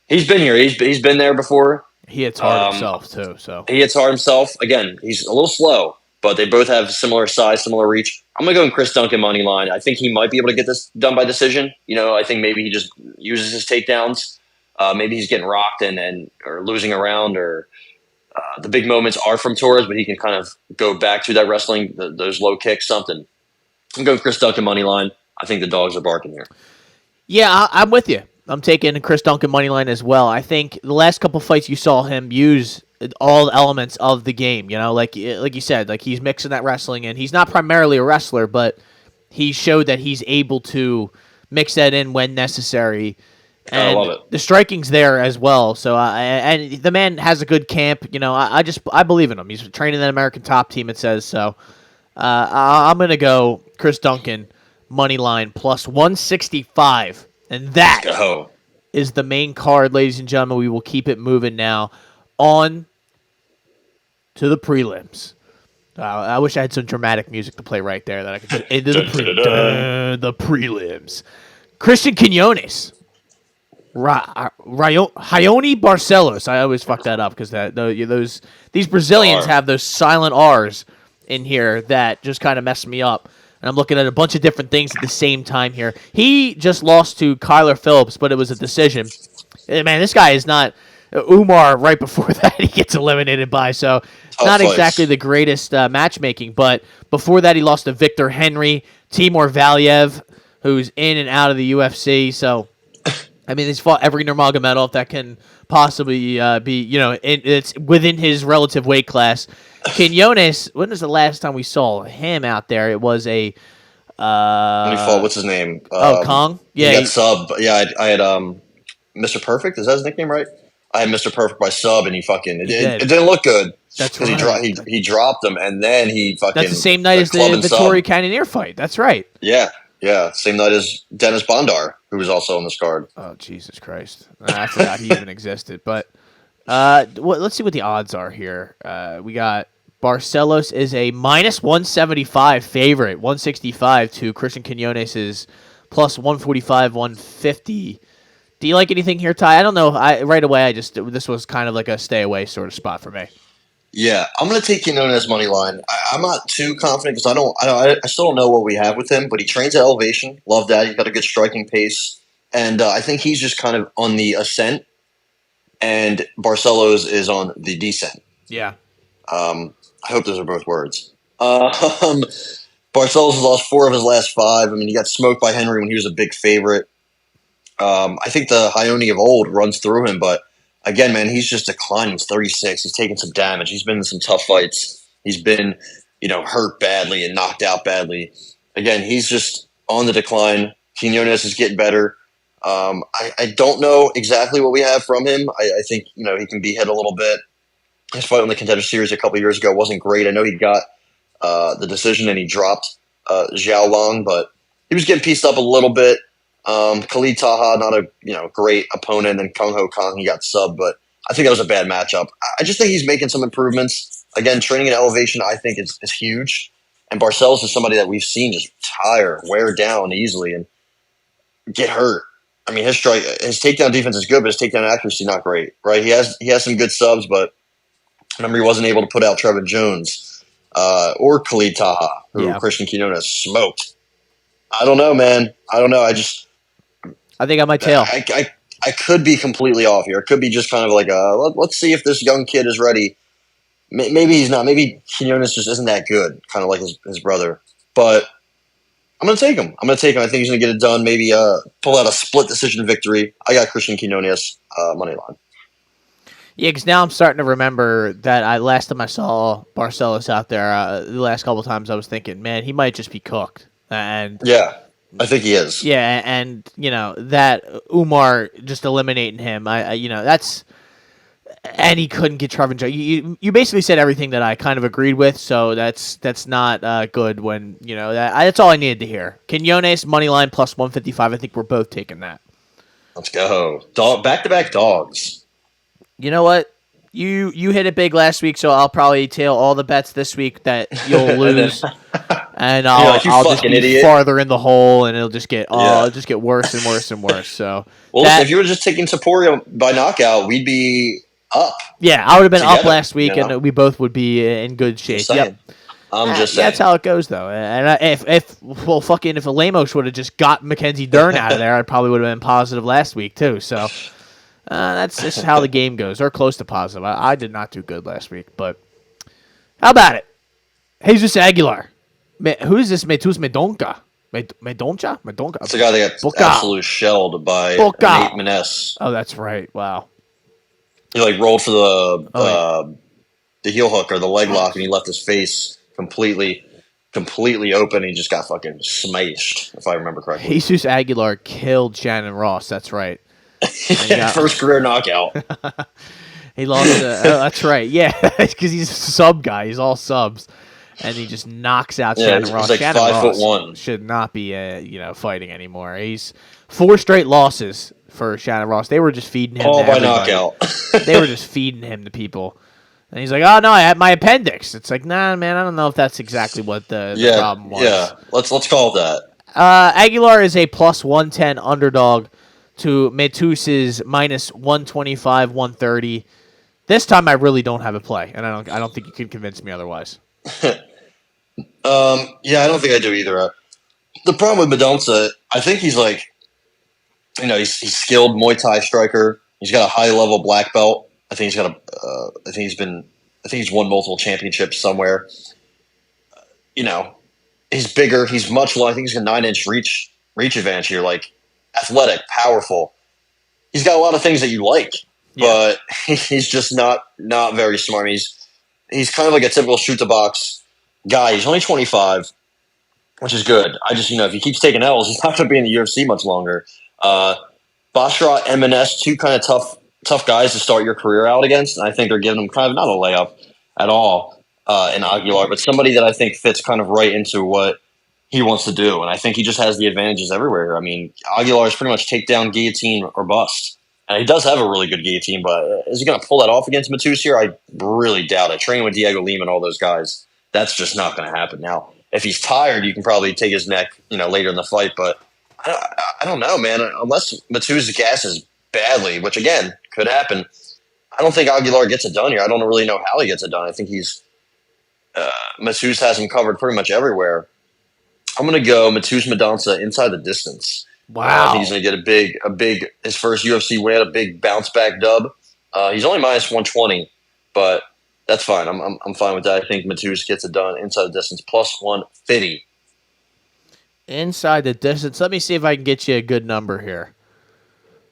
Speaker 3: he's been here. He's been there before.
Speaker 2: He hits hard himself too. So
Speaker 3: he hits hard himself. Again, he's a little slow, but they both have similar size, similar reach. I'm gonna go in Chris Duncan money line. I think he might be able to get this done by decision. I think maybe he just uses his takedowns. Maybe he's getting rocked or losing a round, or the big moments are from Torres, but he can kind of go back to that wrestling, those low kicks, something. I'm going Chris Duncan money line. I think the dogs are barking here.
Speaker 2: Yeah, I'm with you. I'm taking Chris Duncan money line as well. I think the last couple fights you saw him use all the elements of the game. Like you said, like he's mixing that wrestling in. He's not primarily a wrestler, but he showed that he's able to mix that in when necessary. And
Speaker 3: I love it.
Speaker 2: The striking's there as well. So and the man has a good camp. I believe in him. He's training that American Top Team. It says so. I'm going to go Chris Duncan, money line, plus 165. And that is the main card, ladies and gentlemen. We will keep it moving now on to the prelims. I wish I had some dramatic music to play right there that I could just into the prelims. Christian Quinones. Raoni Barcelos. I always fuck that up because these Brazilians have those silent R's in here that just kind of mess me up. And I'm looking at a bunch of different things at the same time here. He just lost to Kyler Phillips, but it was a decision. Man, this guy is not Umar right before that he gets eliminated by, so not exactly the greatest matchmaking. But before that, he lost to Victor Henry, Timur Valiev, who's in and out of the UFC. So, I mean, he's fought every Nurmagomedov that can possibly be, it's within his relative weight class. Quinones, when was the last time we saw him out there? It was a...
Speaker 3: what's his name?
Speaker 2: Kong? Yeah.
Speaker 3: He got sub. Yeah, I had Mr. Perfect. Is that his nickname, right? I had Mr. Perfect by sub, and it didn't look good.
Speaker 2: That's right.
Speaker 3: He dropped him, and then he fucking...
Speaker 2: That's the same night as the Vittori Cannonier fight. That's right.
Speaker 3: Yeah. Same night as Dennis Bondar, who was also on this card.
Speaker 2: Oh, Jesus Christ. I forgot he even existed. But let's see what the odds are here. We got Barcelos is a minus 175 favorite, 165 to Christian Quinones' plus 145, 150. Do you like anything here, Ty? I don't know. Right away, this was kind of like a stay away sort of spot for me.
Speaker 3: Yeah, I'm going to take Quinones money line. I'm not too confident because I still don't know what we have with him, but he trains at elevation. Love that. He's got a good striking pace, and I think he's just kind of on the ascent, and Barcelos is on the descent.
Speaker 2: Yeah.
Speaker 3: I hope those are both words. Barcelos has lost 4 of his last 5. I mean, he got smoked by Henry when he was a big favorite. I think the Ione of old runs through him, but again, man, he's just declining. He's 36. He's taking some damage. He's been in some tough fights. He's been, hurt badly and knocked out badly. Again, he's just on the decline. Quinones is getting better. I don't know exactly what we have from him. I think, he can be hit a little bit. His fight on the Contender Series a couple years ago wasn't great. I know he got the decision and he dropped Zhao Long, but he was getting pieced up a little bit. Khalid Taha, not a great opponent, and Kung Ho Kong, he got subbed, but I think that was a bad matchup. I just think he's making some improvements. Again, training at elevation, I think, is huge. And Barcelos is somebody that we've seen just tire, wear down easily, and get hurt. I mean, his takedown defense is good, but his takedown accuracy not great, right? He has some good subs, but remember he wasn't able to put out Trevor Jones or Khalid Taha, who Christian Quinones smoked. I don't know, man. I don't know.
Speaker 2: I think I might tail.
Speaker 3: I could be completely off here. It could be just kind of like let's see if this young kid is ready. Maybe he's not. Maybe Quinones just isn't that good, kind of like his brother. But I'm going to take him. I think he's going to get it done. Maybe pull out a split decision victory. I got Christian Quinones money line.
Speaker 2: Yeah, because now I'm starting to remember that last time I saw Barcelos out there, the last couple of times I was thinking, man, he might just be cooked. And
Speaker 3: yeah, I think he is.
Speaker 2: Yeah, and that Umar just eliminating him, that's, and he couldn't get Trevor Jones. You basically said everything that I kind of agreed with, so that's not good when that's all I needed to hear. Quinones money line plus 155. I think we're both taking that.
Speaker 3: Let's go. Back-to-back dogs.
Speaker 2: You know what? You hit it big last week, so I'll probably tail all the bets this week that you'll lose. And I'll just be idiot. Farther in the hole, and it'll just get worse and worse and worse. So,
Speaker 3: listen, if you were just taking Topuria by knockout, we'd be up.
Speaker 2: Yeah, I would have been up last week, and we both would be in good shape. Yep.
Speaker 3: I'm just saying.
Speaker 2: That's how it goes, though. And if Lemos would have just got Mackenzie Dern out of there, I probably would have been positive last week too. So that's just how the game goes, or close to positive. I did not do good last week, but how about it? Jesus Aguilar. Who is this? Metus Medonca. Medonca?
Speaker 3: It's the guy that got absolutely shelled by Nate Maness.
Speaker 2: Oh, that's right. Wow.
Speaker 3: He rolled for the heel hook or the leg lock, and he left his face completely open. He just got fucking smashed, if I remember correctly.
Speaker 2: Jesus Aguilar killed Shannon Ross. That's right.
Speaker 3: First career knockout.
Speaker 2: He lost. That's right. Yeah, because he's a sub guy. He's all subs. And he just knocks out Shannon Ross.
Speaker 3: He's
Speaker 2: Shannon
Speaker 3: 5'1"
Speaker 2: should not be, fighting anymore. He's 4 straight losses for Shannon Ross. They were just feeding him.
Speaker 3: All by knockout.
Speaker 2: They were just feeding him to people. And he's like, "Oh no, I had my appendix." It's like, nah, man, I don't know if that's exactly what the problem was.
Speaker 3: Yeah, let's call it that.
Speaker 2: Aguilar is a plus 110 underdog to Metus's minus 125, 130. This time, I really don't have a play, and I don't think you can convince me otherwise.
Speaker 3: Yeah, I don't think I do either. The problem with Medonca, I think he's he's skilled Muay Thai striker. He's got a high level black belt. I think he's won multiple championships somewhere. He's bigger. He's much longer. I think he's got a 9-inch reach advantage here. Athletic, powerful. He's got a lot of things that you like, but he's just not very smart. I mean, he's kind of like a typical shoot the box guy. He's only 25, which is good. I just, if he keeps taking L's, he's not going to be in the UFC much longer. Basharat, MNS, 2 kind of tough guys to start your career out against. And I think they're giving him kind of not a layup at all in Aguilar, but somebody that I think fits kind of right into what he wants to do. And I think he just has the advantages everywhere. I mean, Aguilar is pretty much takedown, guillotine, or bust. And he does have a really good guillotine, but is he going to pull that off against Matus here? I really doubt it. Training with Diego Lima and all those guys, that's just not going to happen. Now, if he's tired, you can probably take his neck, later in the fight. But I don't know, man. Unless Matus gasses badly, which again could happen, I don't think Aguilar gets it done here. I don't really know how he gets it done. I think Matus has him covered pretty much everywhere. I'm going to go Matus Medonca inside the distance.
Speaker 2: Wow.
Speaker 3: I think he's going to get a big his first UFC win, a big bounce back dub. He's only minus 120, but that's fine. I'm fine with that. I think Matus gets it done inside the distance plus 150.
Speaker 2: Inside the distance. Let me see if I can get you a good number here.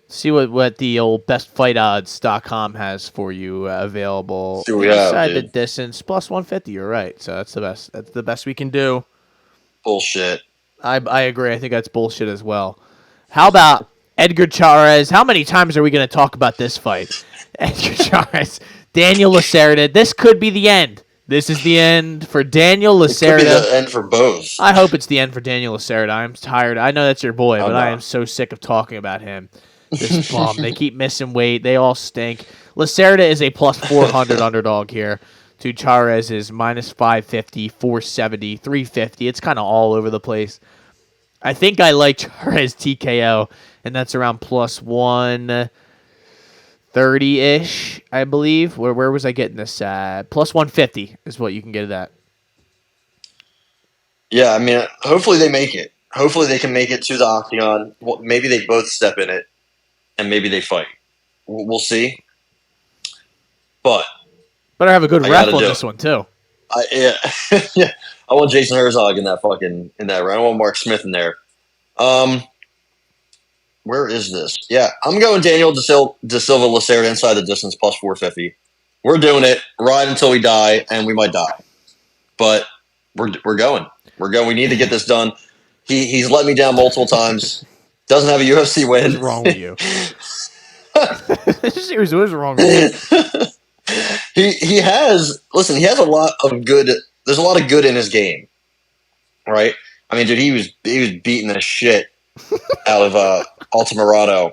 Speaker 2: See what the old bestfightodds.com has for you available.
Speaker 3: See what we have,
Speaker 2: Inside the
Speaker 3: dude.
Speaker 2: distance, plus 150. You're right. So that's the best. That's the best we can do.
Speaker 3: Bullshit.
Speaker 2: I agree. I think that's bullshit as well. How about Edgar Chairez? How many times are we going to talk about this fight? Edgar Chairez, Daniel Lacerda. This could be the end. This is the end for Daniel Lacerda.
Speaker 3: It could be the end for both.
Speaker 2: I hope it's the end for Daniel Lacerda. I'm tired. I know that's your boy, but
Speaker 3: no.
Speaker 2: I am so sick of talking about him. This bum. They keep missing weight. They all stink. Lacerda is a plus 400 underdog here. To Chairez is minus 550, 470, 350. It's kind of all over the place. I think I like Chairez TKO, and that's around plus 130-ish, I believe. Where was I getting this? Plus 150 is what you can get at that.
Speaker 3: Yeah, I mean, hopefully they make it. Hopefully they can make it to the octagon. Well, maybe they both step in it, and maybe they fight. We'll see. But
Speaker 2: better have a good ref on this one too.
Speaker 3: Yeah, yeah. I want Jason Herzog in that round. I want Mark Smith in there. Where is this? Yeah, I'm going Daniel Da Silva Lacerda inside the distance plus 450. We're doing it. Ride until we die, and we might die, but we're going. We're going. We need to get this done. He's let me down multiple times. Doesn't have a UFC win.
Speaker 2: What's wrong with you? Seriously, what's wrong with you?
Speaker 3: He has a lot of good. There's a lot of good in his game, right? I mean, dude, he was beating the shit out of Altamirano,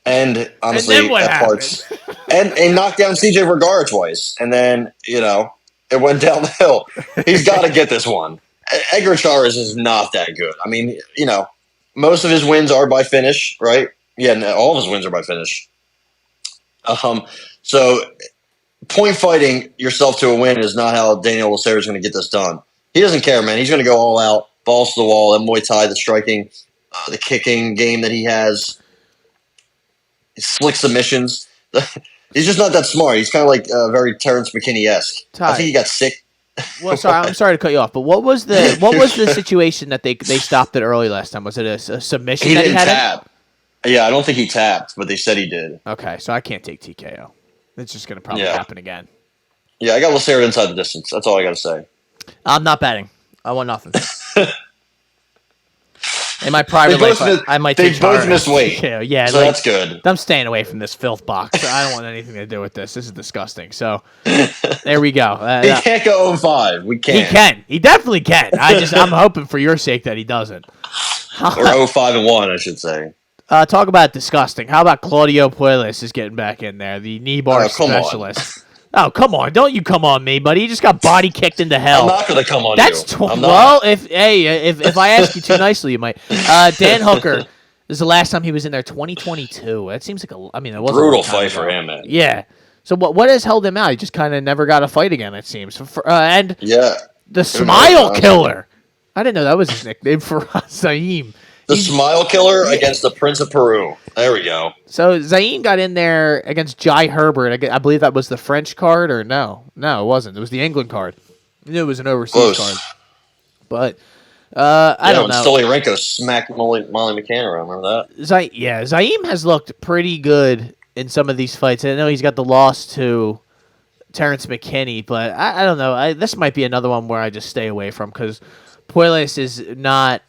Speaker 3: and honestly,
Speaker 2: and then
Speaker 3: at parts, and knocked down CJ Vergara twice, and then it went down the hill. He's got to get this one. Edgar Chairez is not that good. I mean, most of his wins are by finish, right? Yeah, no, all of his wins are by finish. So point fighting yourself to a win is not how Daniel Lacerda is going to get this done. He doesn't care, man. He's going to go all out, balls to the wall, that Muay Thai, the striking, the kicking game that he has, slick submissions. He's just not that smart. He's kind of like very Terrence McKinney-esque. I think he got sick.
Speaker 2: Well, I'm sorry to cut you off, but what was the situation that they stopped it early last time? Was it a submission?
Speaker 3: He didn't tap. Yeah, I don't think he tapped, but they said he did.
Speaker 2: Okay, so I can't take TKO. It's just going to probably happen again.
Speaker 3: Yeah, I got Lacerda inside the distance. That's all I got to say.
Speaker 2: I'm not betting. I want nothing. In my private life, I might take
Speaker 3: They both miss weight.
Speaker 2: Yeah,
Speaker 3: so that's good.
Speaker 2: I'm staying away from this filth box. I don't want anything to do with this. This is disgusting. So there we go.
Speaker 3: He can't go 0-5. We can't.
Speaker 2: He can. He definitely can. I'm hoping for your sake that he doesn't.
Speaker 3: Or 0-5-1, I should say.
Speaker 2: Talk about disgusting. How about Claudio Puelles is getting back in there, the knee bar specialist. Oh, come on. Don't you come on me, buddy. He just got body kicked into hell.
Speaker 3: I'm not going to come on
Speaker 2: you. Well, if I ask you too nicely, you might. Dan Hooker, this is the last time he was in there, 2022. That seems like it was
Speaker 3: brutal fight for him, man.
Speaker 2: Yeah. So what has held him out? He just kind of never got a fight again, it seems. The Smile Killer. I didn't know that was his nickname for Zaim.
Speaker 3: The Smile Killer against the Prince of Peru. There we go.
Speaker 2: So Zaim got in there against Jai Herbert. I believe that was the French card, or no, it wasn't. It was the England card. I knew it was an overseas card. But I don't know.
Speaker 3: Stolyarenko smacked Molly McCann around. Remember that?
Speaker 2: Zaim has looked pretty good in some of these fights. I know he's got the loss to Terrence McKinney, but I don't know. This might be another one where I just stay away from because Puelles is not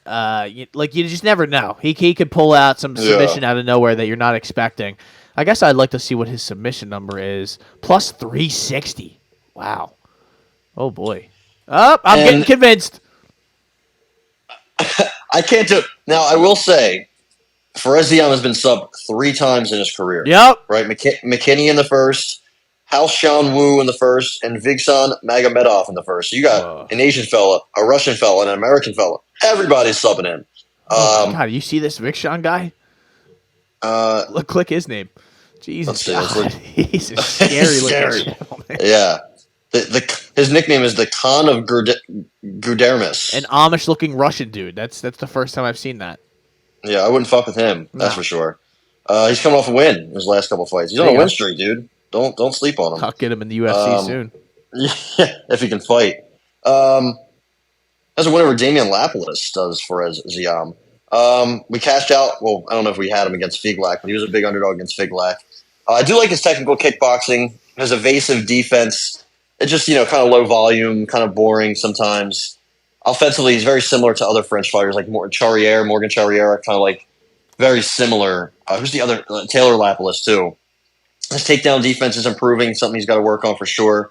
Speaker 2: you just never know. He could pull out some submission out of nowhere that you're not expecting. I guess I'd like to see what his submission number is. Plus 360. Wow. Oh boy. I'm getting convinced.
Speaker 3: I can't do it. Now I will say Ferezzian has been subbed 3 times in his career.
Speaker 2: Yep.
Speaker 3: Right? McKinney in the first, Hal Shan Wu in the first, and Vigsan Magomedov in the first. So you got an Asian fella, a Russian fella, and an American fella. Everybody's subbing him.
Speaker 2: Oh my God, you see this Vigsan guy? Click his name. Jesus God. He's a scary looking gentleman.
Speaker 3: Yeah. His nickname is the Khan of Gudermis.
Speaker 2: An Amish looking Russian dude. That's the first time I've seen that.
Speaker 3: Yeah, I wouldn't fuck with him. That's for sure. He's coming off a win in his last couple fights. He's on a win streak, dude. Don't sleep on him.
Speaker 2: I'll get him in the UFC soon.
Speaker 3: Yeah, if he can fight. And That's whatever Damian Lapalus does for Ziam. We cashed out. Well, I don't know if we had him against Figlak, but he was a big underdog against Figlak. I do like his technical kickboxing, his evasive defense. It's just, kind of low volume, kind of boring sometimes. Offensively, he's very similar to other French fighters like Morgan Charriere, kind of like very similar. Who's the other? Taylor Lapalus, too. His takedown defense is improving, something he's got to work on for sure.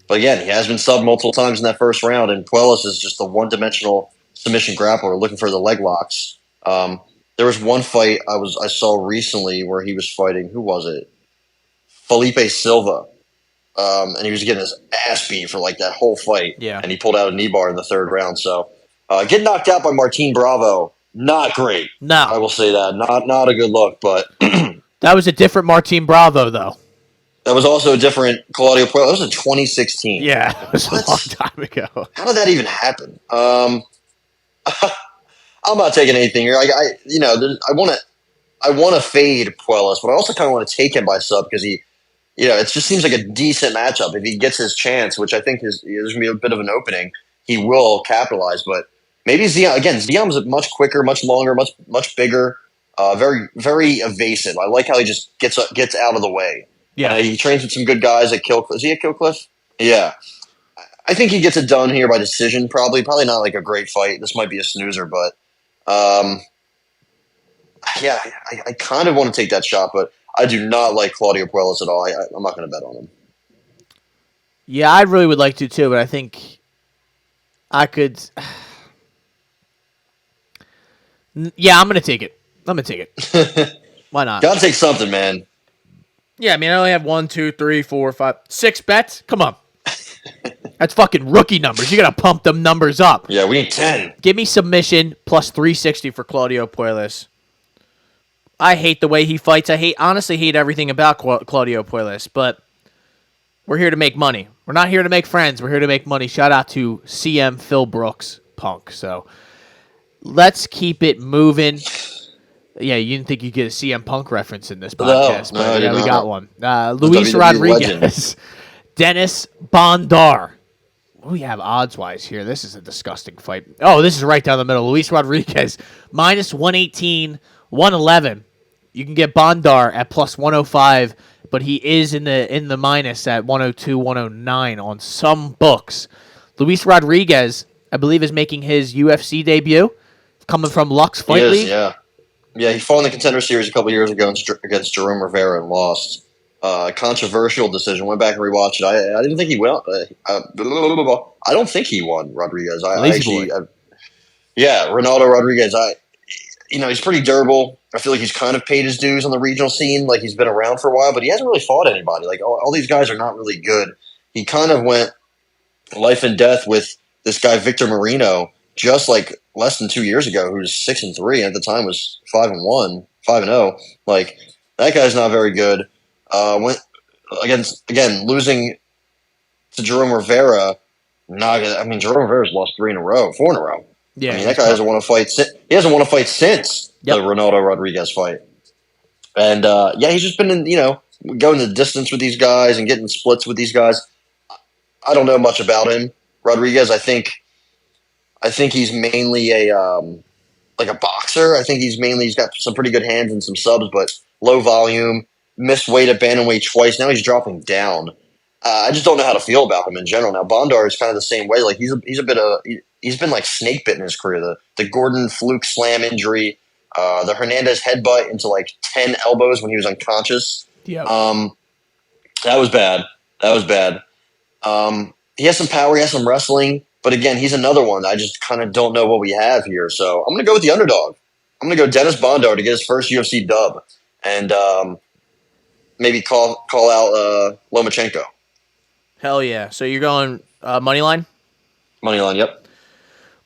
Speaker 3: But again, he has been subbed multiple times in that first round, and Puelas is just the one-dimensional submission grappler looking for the leg locks. There was one fight I saw recently where he was fighting, who was it? Felipe Silva. And he was getting his ass beat for like that whole fight.
Speaker 2: Yeah.
Speaker 3: And he pulled out a knee bar in the third round. So getting knocked out by Martin Bravo, not great.
Speaker 2: No.
Speaker 3: I will say that. Not a good look, but
Speaker 2: that was a different Martin Bravo, though.
Speaker 3: that was also a different Claudio Puelas. That was in 2016.
Speaker 2: Yeah, it was a long time ago.
Speaker 3: How did that even happen? I'm not taking anything here. I want to fade Puelas, but I also kind of want to take him by sub because he, it just seems like a decent matchup. If he gets his chance, which I think there's going to be a bit of an opening, he will capitalize. But maybe Ziam's much quicker, much longer, much bigger, very, very evasive. I like how he just gets out of the way.
Speaker 2: Yeah.
Speaker 3: He trains with some good guys at Killcliff. Is he at Killcliff? Yeah. I think he gets it done here by decision, probably. Probably not like a great fight. This might be a snoozer, but I kind of want to take that shot, but I do not like Claudio Puelas at all. I'm not going to bet on him.
Speaker 2: Yeah, I really would like to too, but I think I could. Yeah, I'm going to take it. Why not?
Speaker 3: Got to take something, man.
Speaker 2: Yeah, I mean, I only have 1, 2, 3, 4, 5, 6 bets. Come on. That's fucking rookie numbers. You got to pump them numbers up.
Speaker 3: Yeah, we need 10.
Speaker 2: Give me submission plus 360 for Claudio Puelas. I hate the way he fights. I honestly hate everything about Claudio Puelas, but we're here to make money. We're not here to make friends. We're here to make money. Shout out to CM Phil Brooks, punk. So let's keep it moving. Yeah, you didn't think you'd get a CM Punk reference in this podcast, but yeah, we got one. Luis Rodriguez, Dennis Bondar. What do we have odds-wise here? This is a disgusting fight. Oh, this is right down the middle. Luis Rodriguez, minus 118, 111. You can get Bondar at plus 105, but he is in the minus at 102, 109 on some books. Luis Rodriguez, I believe, is making his UFC debut, coming from Lux Fight League.
Speaker 3: Yeah. Yeah, he fought in the Contender Series a couple years ago against Jerome Rivera and lost. Controversial decision. Went back and rewatched it. I didn't think he won. I don't think he won, Rodriguez. Ronaldo Rodriguez. He's pretty durable. I feel like he's kind of paid his dues on the regional scene. Like he's been around for a while, but he hasn't really fought anybody. Like all these guys are not really good. He kind of went life and death with this guy Victor Moreno just like less than 2 years ago, who was 6-3 and at the time was 5-1, 5-0. Like that guy's not very good. Went losing to Jerome Rivera. Jerome Rivera's lost 4 in a row.
Speaker 2: Yeah,
Speaker 3: that guy hasn't won a fight. He hasn't won a fight since the Ronaldo Rodriguez fight. And he's just been going the distance with these guys and getting splits with these guys. I don't know much about him, Rodriguez. I think he's mainly a boxer. I think he's got some pretty good hands and some subs, but low volume. Missed weight at bantamweight twice. Now he's dropping down. I just don't know how to feel about him in general. Now Bondar is kind of the same way. Like he's been like snake bit in his career. The Gordon fluke slam injury, the Hernandez headbutt into like 10 elbows when he was unconscious.
Speaker 2: Yeah.
Speaker 3: That was bad. He has some power. He has some wrestling. But again, he's another one. I just kind of don't know what we have here. So I'm going to go with the underdog. I'm going to go Dennis Bondar to get his first UFC dub. And maybe call out Lomachenko.
Speaker 2: Hell yeah. So you're going money line?
Speaker 3: Money line, yep.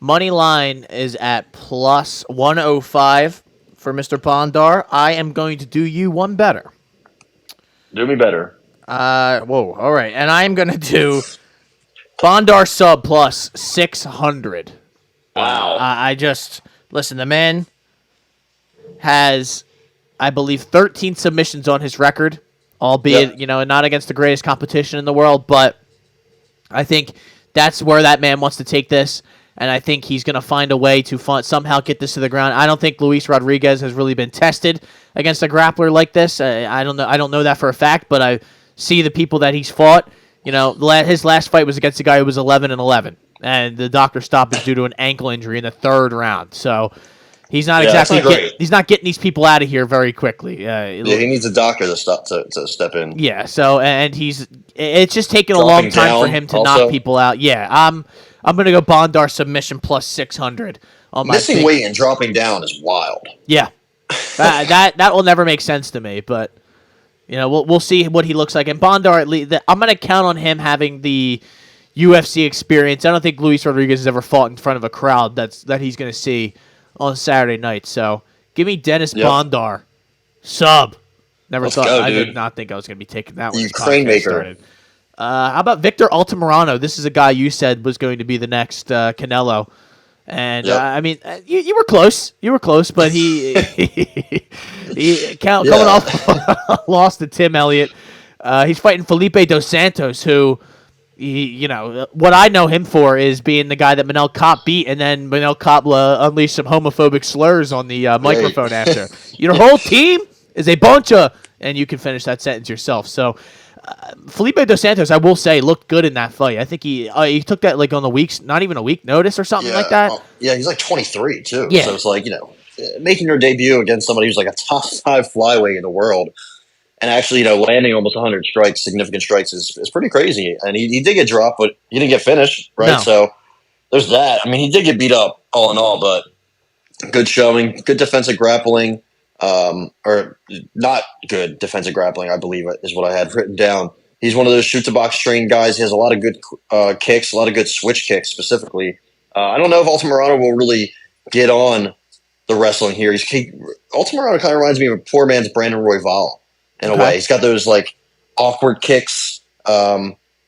Speaker 2: Money line is at plus 105 for Mr. Bondar. I am going to do you one better.
Speaker 3: Do me better.
Speaker 2: Whoa. All right. And I am going to do Bondar sub plus 600.
Speaker 3: Wow.
Speaker 2: Listen, the man has, I believe, 13 submissions on his record, albeit, not against the greatest competition in the world, but I think that's where that man wants to take this. and I think he's going to find a way to somehow get this to the ground. I don't think Luis Rodriguez has really been tested against a grappler like this. I don't know. I don't know that for a fact, but I see the people that he's fought. His last fight was against a guy who was 11-11, and the doctor stopped it due to an ankle injury in the third round. So. He's not he's not getting these people out of here very quickly.
Speaker 3: He needs a doctor to step in.
Speaker 2: Yeah. So it's just taking a long time for him to knock people out. Yeah. I'm gonna go Bondar submission plus 600 on my
Speaker 3: missing weight and dropping down is wild.
Speaker 2: Yeah. that will never make sense to me, but we'll see what he looks like. And Bondar, at least, I'm gonna count on him having the UFC experience. I don't think Luis Rodriguez has ever fought in front of a crowd that he's gonna see on Saturday night. So give me Dennis Bondar. Sub. I did not think I was going to be taking that one.
Speaker 3: Ukraine maker.
Speaker 2: How about Victor Altamirano? This is a guy you said was going to be the next Canelo. And you were close. You were close, but he coming off lost to Tim Elliott. He's fighting Felipe Dos Santos, who what I know him for is being the guy that Manel Kopp beat, and then Manel Kopp unleashed some homophobic slurs on the microphone after. Your whole team is a bunch of, and you can finish that sentence yourself. So, Felipe Dos Santos, I will say, looked good in that fight. I think he took that on the week's, not even a week notice or something like that.
Speaker 3: He's like 23 too.
Speaker 2: Yeah.
Speaker 3: So it's like making your debut against somebody who's like a top 5 flyweight in the world. And actually, landing almost 100 strikes, significant strikes, is pretty crazy. And he did get dropped, but he didn't get finished, right?
Speaker 2: No.
Speaker 3: So there's that. I mean, he did get beat up all in all, but good showing, good defensive grappling, or not good defensive grappling, I believe is what I had written down. He's one of those shoot-to-box trained guys. He has a lot of good kicks, a lot of good switch kicks specifically. I don't know if Altamirano will really get on the wrestling here. Altamirano kind of reminds me of a poor man's Brandon Royval. In a way, he's got those awkward kicks,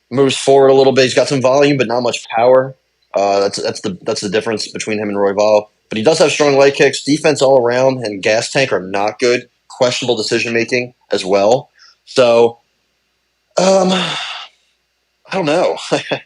Speaker 3: moves forward a little bit. He's got some volume, but not much power. That's the difference between him and Royval. But he does have strong leg kicks. Defense all around and gas tank are not good. Questionable decision making as well. So, I don't know. I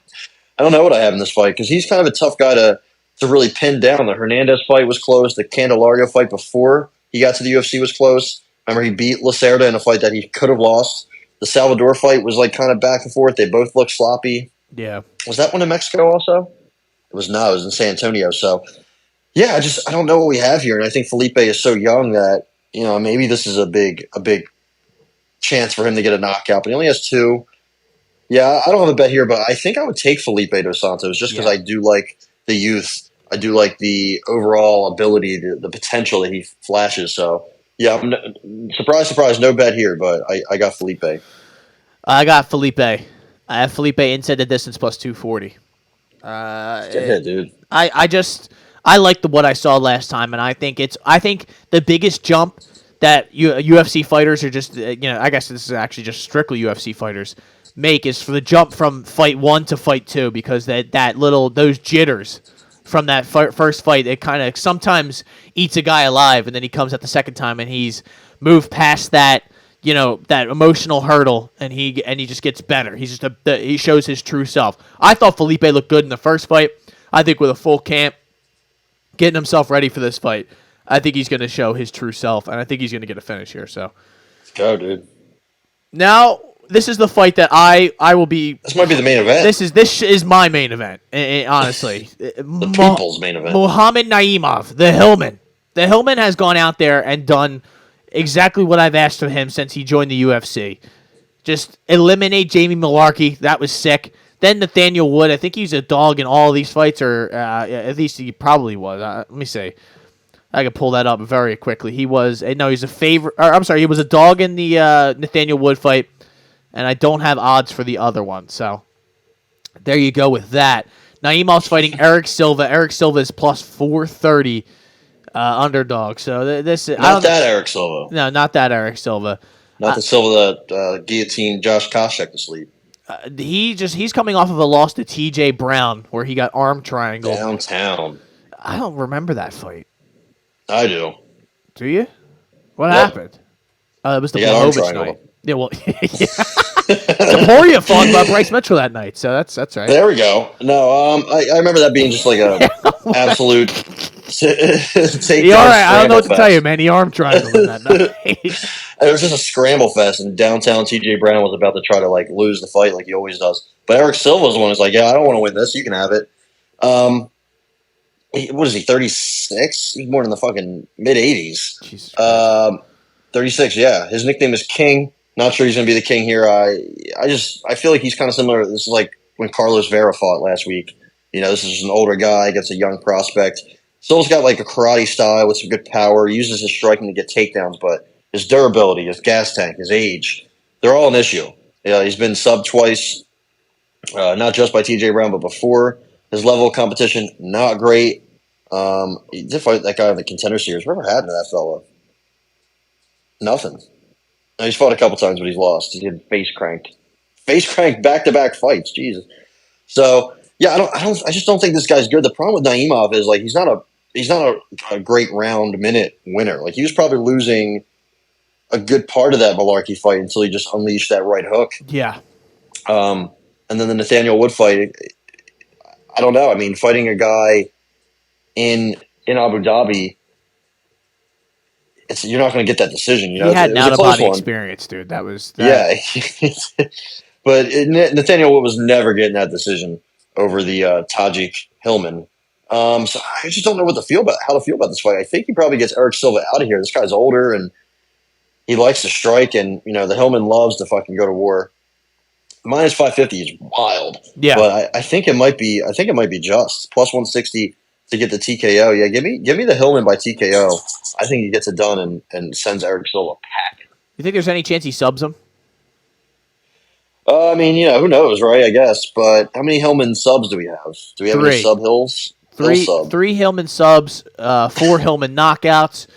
Speaker 3: don't know what I have in this fight because he's kind of a tough guy to really pin down. The Hernandez fight was close. The Candelario fight before he got to the UFC was close. Remember, he beat Lacerda in a fight that he could have lost. The Salvador fight was kind of back and forth. They both looked sloppy.
Speaker 2: Yeah.
Speaker 3: Was that one in Mexico also? It was not. It was in San Antonio. So, yeah, I don't know what we have here. And I think Felipe is so young that, maybe this is a big chance for him to get a knockout. But he only has 2. Yeah, I don't have a bet here, but I think I would take Felipe Dos Santos just because I do like the youth. I do like the overall ability, the potential that he flashes. So, yeah, surprise, no bet here, but I got Felipe.
Speaker 2: I got Felipe. I have Felipe inside the distance plus 240.
Speaker 3: Yeah, dude.
Speaker 2: I like what I saw last time, and I think the biggest jump that UFC fighters are just I guess this is actually just strictly UFC fighters make is for the jump from fight 1 to fight 2 because those jitters from that first fight, it kind of sometimes eats a guy alive, and then he comes at the second time and he's moved past that, that emotional hurdle, and he just gets better. He's just he shows his true self. I thought Felipe looked good in the first fight. I think with a full camp, getting himself ready for this fight, I think he's going to show his true self, and I think he's going to get a finish here. So,
Speaker 3: let's go, dude.
Speaker 2: Now, this is the fight that I will be.
Speaker 3: This might be the main event.
Speaker 2: This is my main event, honestly.
Speaker 3: The people's main event.
Speaker 2: Muhammad Naimov, the Hillman. The Hillman has gone out there and done exactly what I've asked of him since he joined the UFC. Just eliminate Jamie Malarkey. That was sick. Then Nathaniel Wood. I think he's a dog in all of these fights, or at least he probably was. Let me see. I can pull that up very quickly. He's a favorite. He was a dog in the Nathaniel Wood fight. And I don't have odds for the other one. So there you go with that. Naimov's fighting Eric Silva. Eric Silva is plus 430 underdog. So this is
Speaker 3: not that Eric Silva.
Speaker 2: No, not that Eric Silva.
Speaker 3: Not the Silva that guillotined Josh Koscheck to sleep.
Speaker 2: He's coming off of a loss to T.J. Brown where he got arm triangle
Speaker 3: downtown.
Speaker 2: I don't remember that fight.
Speaker 3: I do.
Speaker 2: Do you? What happened? It was the Blachowicz night. Yeah, well, yeah. Topuria fought Bryce Mitchell that night, so that's right.
Speaker 3: There we go. No, I remember that being just like a absolute takedown
Speaker 2: All right, I don't know
Speaker 3: scramble
Speaker 2: what to tell you,
Speaker 3: fest.
Speaker 2: man. He arm triangled him that night.
Speaker 3: It was just a scramble fest, and downtown TJ Brown was about to try to like lose the fight like he always does. But Eric Silva's the one who's like, yeah, I don't want to win this. You can have it. What is he? 36? He's more in the fucking mid 80s. 36. Yeah, his nickname is King. Not sure he's going to be the king here. I feel like he's kind of similar. This is like when Carlos Vera fought last week. This is an older guy against a young prospect. Silva's got like a karate style with some good power. He uses his striking to get takedowns, but his durability, his gas tank, his age, they're all an issue. He's been subbed twice, not just by TJ Brown, but before. His level of competition, not great. He did fight that guy in the Contender Series. Whatever happened to that fella? Nothing. He's fought a couple times, but he's lost. He get face cranked back-to-back fights. Jesus. So yeah, I just don't think this guy's good. The problem with Naimov is like he's not a great round minute winner. Like he was probably losing a good part of that Malarkey fight until he just unleashed that right hook.
Speaker 2: Yeah.
Speaker 3: And then the Nathaniel Wood fight, I don't know. I mean, fighting a guy in Abu Dhabi, you're not going to get that decision.
Speaker 2: He had an out-of-body experience, dude. That was
Speaker 3: yeah. But Nathaniel Wood was never getting that decision over the Tajik Hillman. So I just don't know how to feel about this fight. I think he probably gets Eric Silva out of here. This guy's older and he likes to strike, and the Hillman loves to fucking go to war. Minus 550 is wild.
Speaker 2: Yeah,
Speaker 3: but I think it might be. I think it might be just plus 160 to get the TKO. Yeah, give me the Hillman by TKO. I think he gets it done and sends Eric Silva pack.
Speaker 2: You think there's any chance he subs him?
Speaker 3: I mean, who knows, right? I guess. But how many Hillman subs do we have? Do we have any sub Hills?
Speaker 2: Three Hillman subs, 4 Hillman knockouts,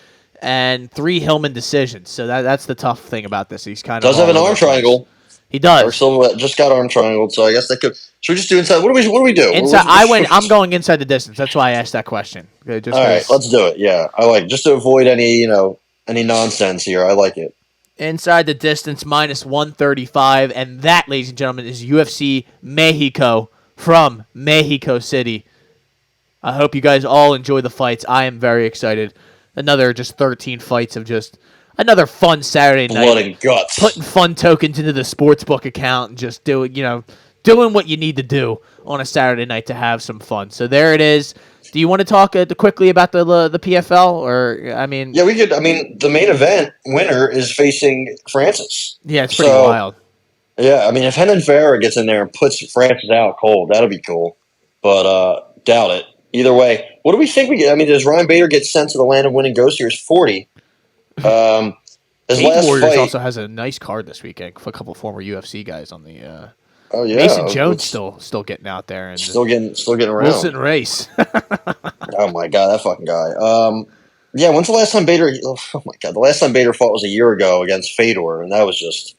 Speaker 2: and 3 Hillman decisions. So that's the tough thing about this. He's kind of
Speaker 3: does have an arm triangle.
Speaker 2: He does.
Speaker 3: Eric Silva just got arm triangled, so I guess that could. Should we just do inside? What do we do?
Speaker 2: Inside. I'm going inside the distance. That's why I asked that question.
Speaker 3: All right, let's do it. Yeah, I like just to avoid any nonsense here. I like it.
Speaker 2: Inside the distance, minus 135, and that, ladies and gentlemen, is UFC Mexico from Mexico City. I hope you guys all enjoy the fights. I am very excited. Another just 13 fights of just another fun Saturday night.
Speaker 3: Blood and guts.
Speaker 2: Putting fun tokens into the sportsbook account and just doing what you need to do on a Saturday night to have some fun. So there it is. Do you want to talk quickly about the PFL, or I mean?
Speaker 3: Yeah, we could. I mean, the main event winner is facing Francis.
Speaker 2: Yeah, it's pretty wild.
Speaker 3: Yeah, I mean, if Renan Ferreira gets in there and puts Francis out cold, that'll be cool. But doubt it. Either way, what do we think we get? I mean, does Ryan Bader get sent to the land of winning Go Series 40?
Speaker 2: His last Warriors fight also has a nice card this weekend for a couple former UFC guys on the.
Speaker 3: Oh yeah,
Speaker 2: Mason Jones still getting out there and
Speaker 3: still getting around.
Speaker 2: Wilson Race.
Speaker 3: Oh my god, that fucking guy. Yeah, when's the last time Bader? Oh my god, the last time Bader fought was a year ago against Fedor, and that was just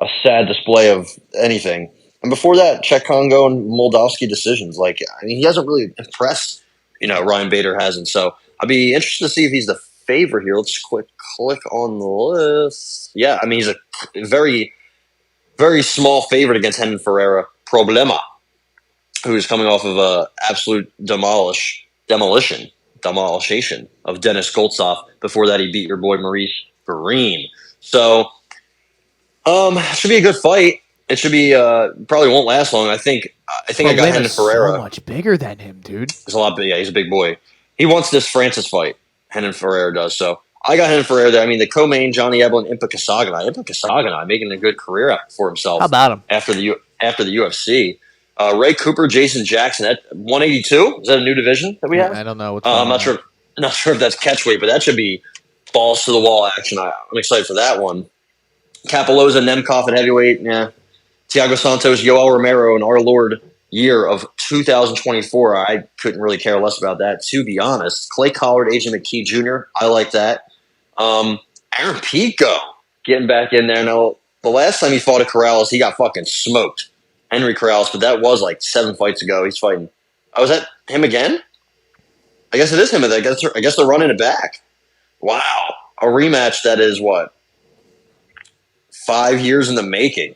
Speaker 3: a sad display of anything. And before that, Czech Congo and Moldavsky decisions. Like, I mean, he hasn't really impressed. Ryan Bader hasn't. So I'd be interested to see if he's the favorite here. Let's click on the list. Yeah, I mean, he's a very, very small favorite against Renan Ferreira Problema, who's coming off of a absolute demolition of Dennis Goltsov. Before that, he beat your boy Maurice Green. So, it should be a good fight. It should be probably won't last long. I think I got Renan Ferreira.
Speaker 2: So much bigger than him, dude.
Speaker 3: He's a lot big. Yeah, he's a big boy. He wants this Francis fight. Renan Ferreira does. So I got Renan Ferreira there. I mean, the co-main Johnny Eblen, Impa Kasaganai making a good career for himself.
Speaker 2: How about him
Speaker 3: after the UFC? Ray Cooper, Jason Jackson at 182. Is that a new division that we have?
Speaker 2: I don't know.
Speaker 3: I'm not sure. Not sure if that's catchweight, but that should be balls to the wall action. I'm excited for that one. Kapaloza, Nemkov at heavyweight. Yeah. Thiago Santos, Yoel Romero, and our Lord year of 2024. I couldn't really care less about that, to be honest. Clay Collard, Agent McKee Jr. I like that. Aaron Pico getting back in there. Now, the last time he fought at Corrales, he got fucking smoked. Henry Corrales, but that was like 7 fights ago. He's fighting. Oh, is that him again? I guess it is him. I guess they're running it back. Wow. A rematch that is what? 5 years in the making.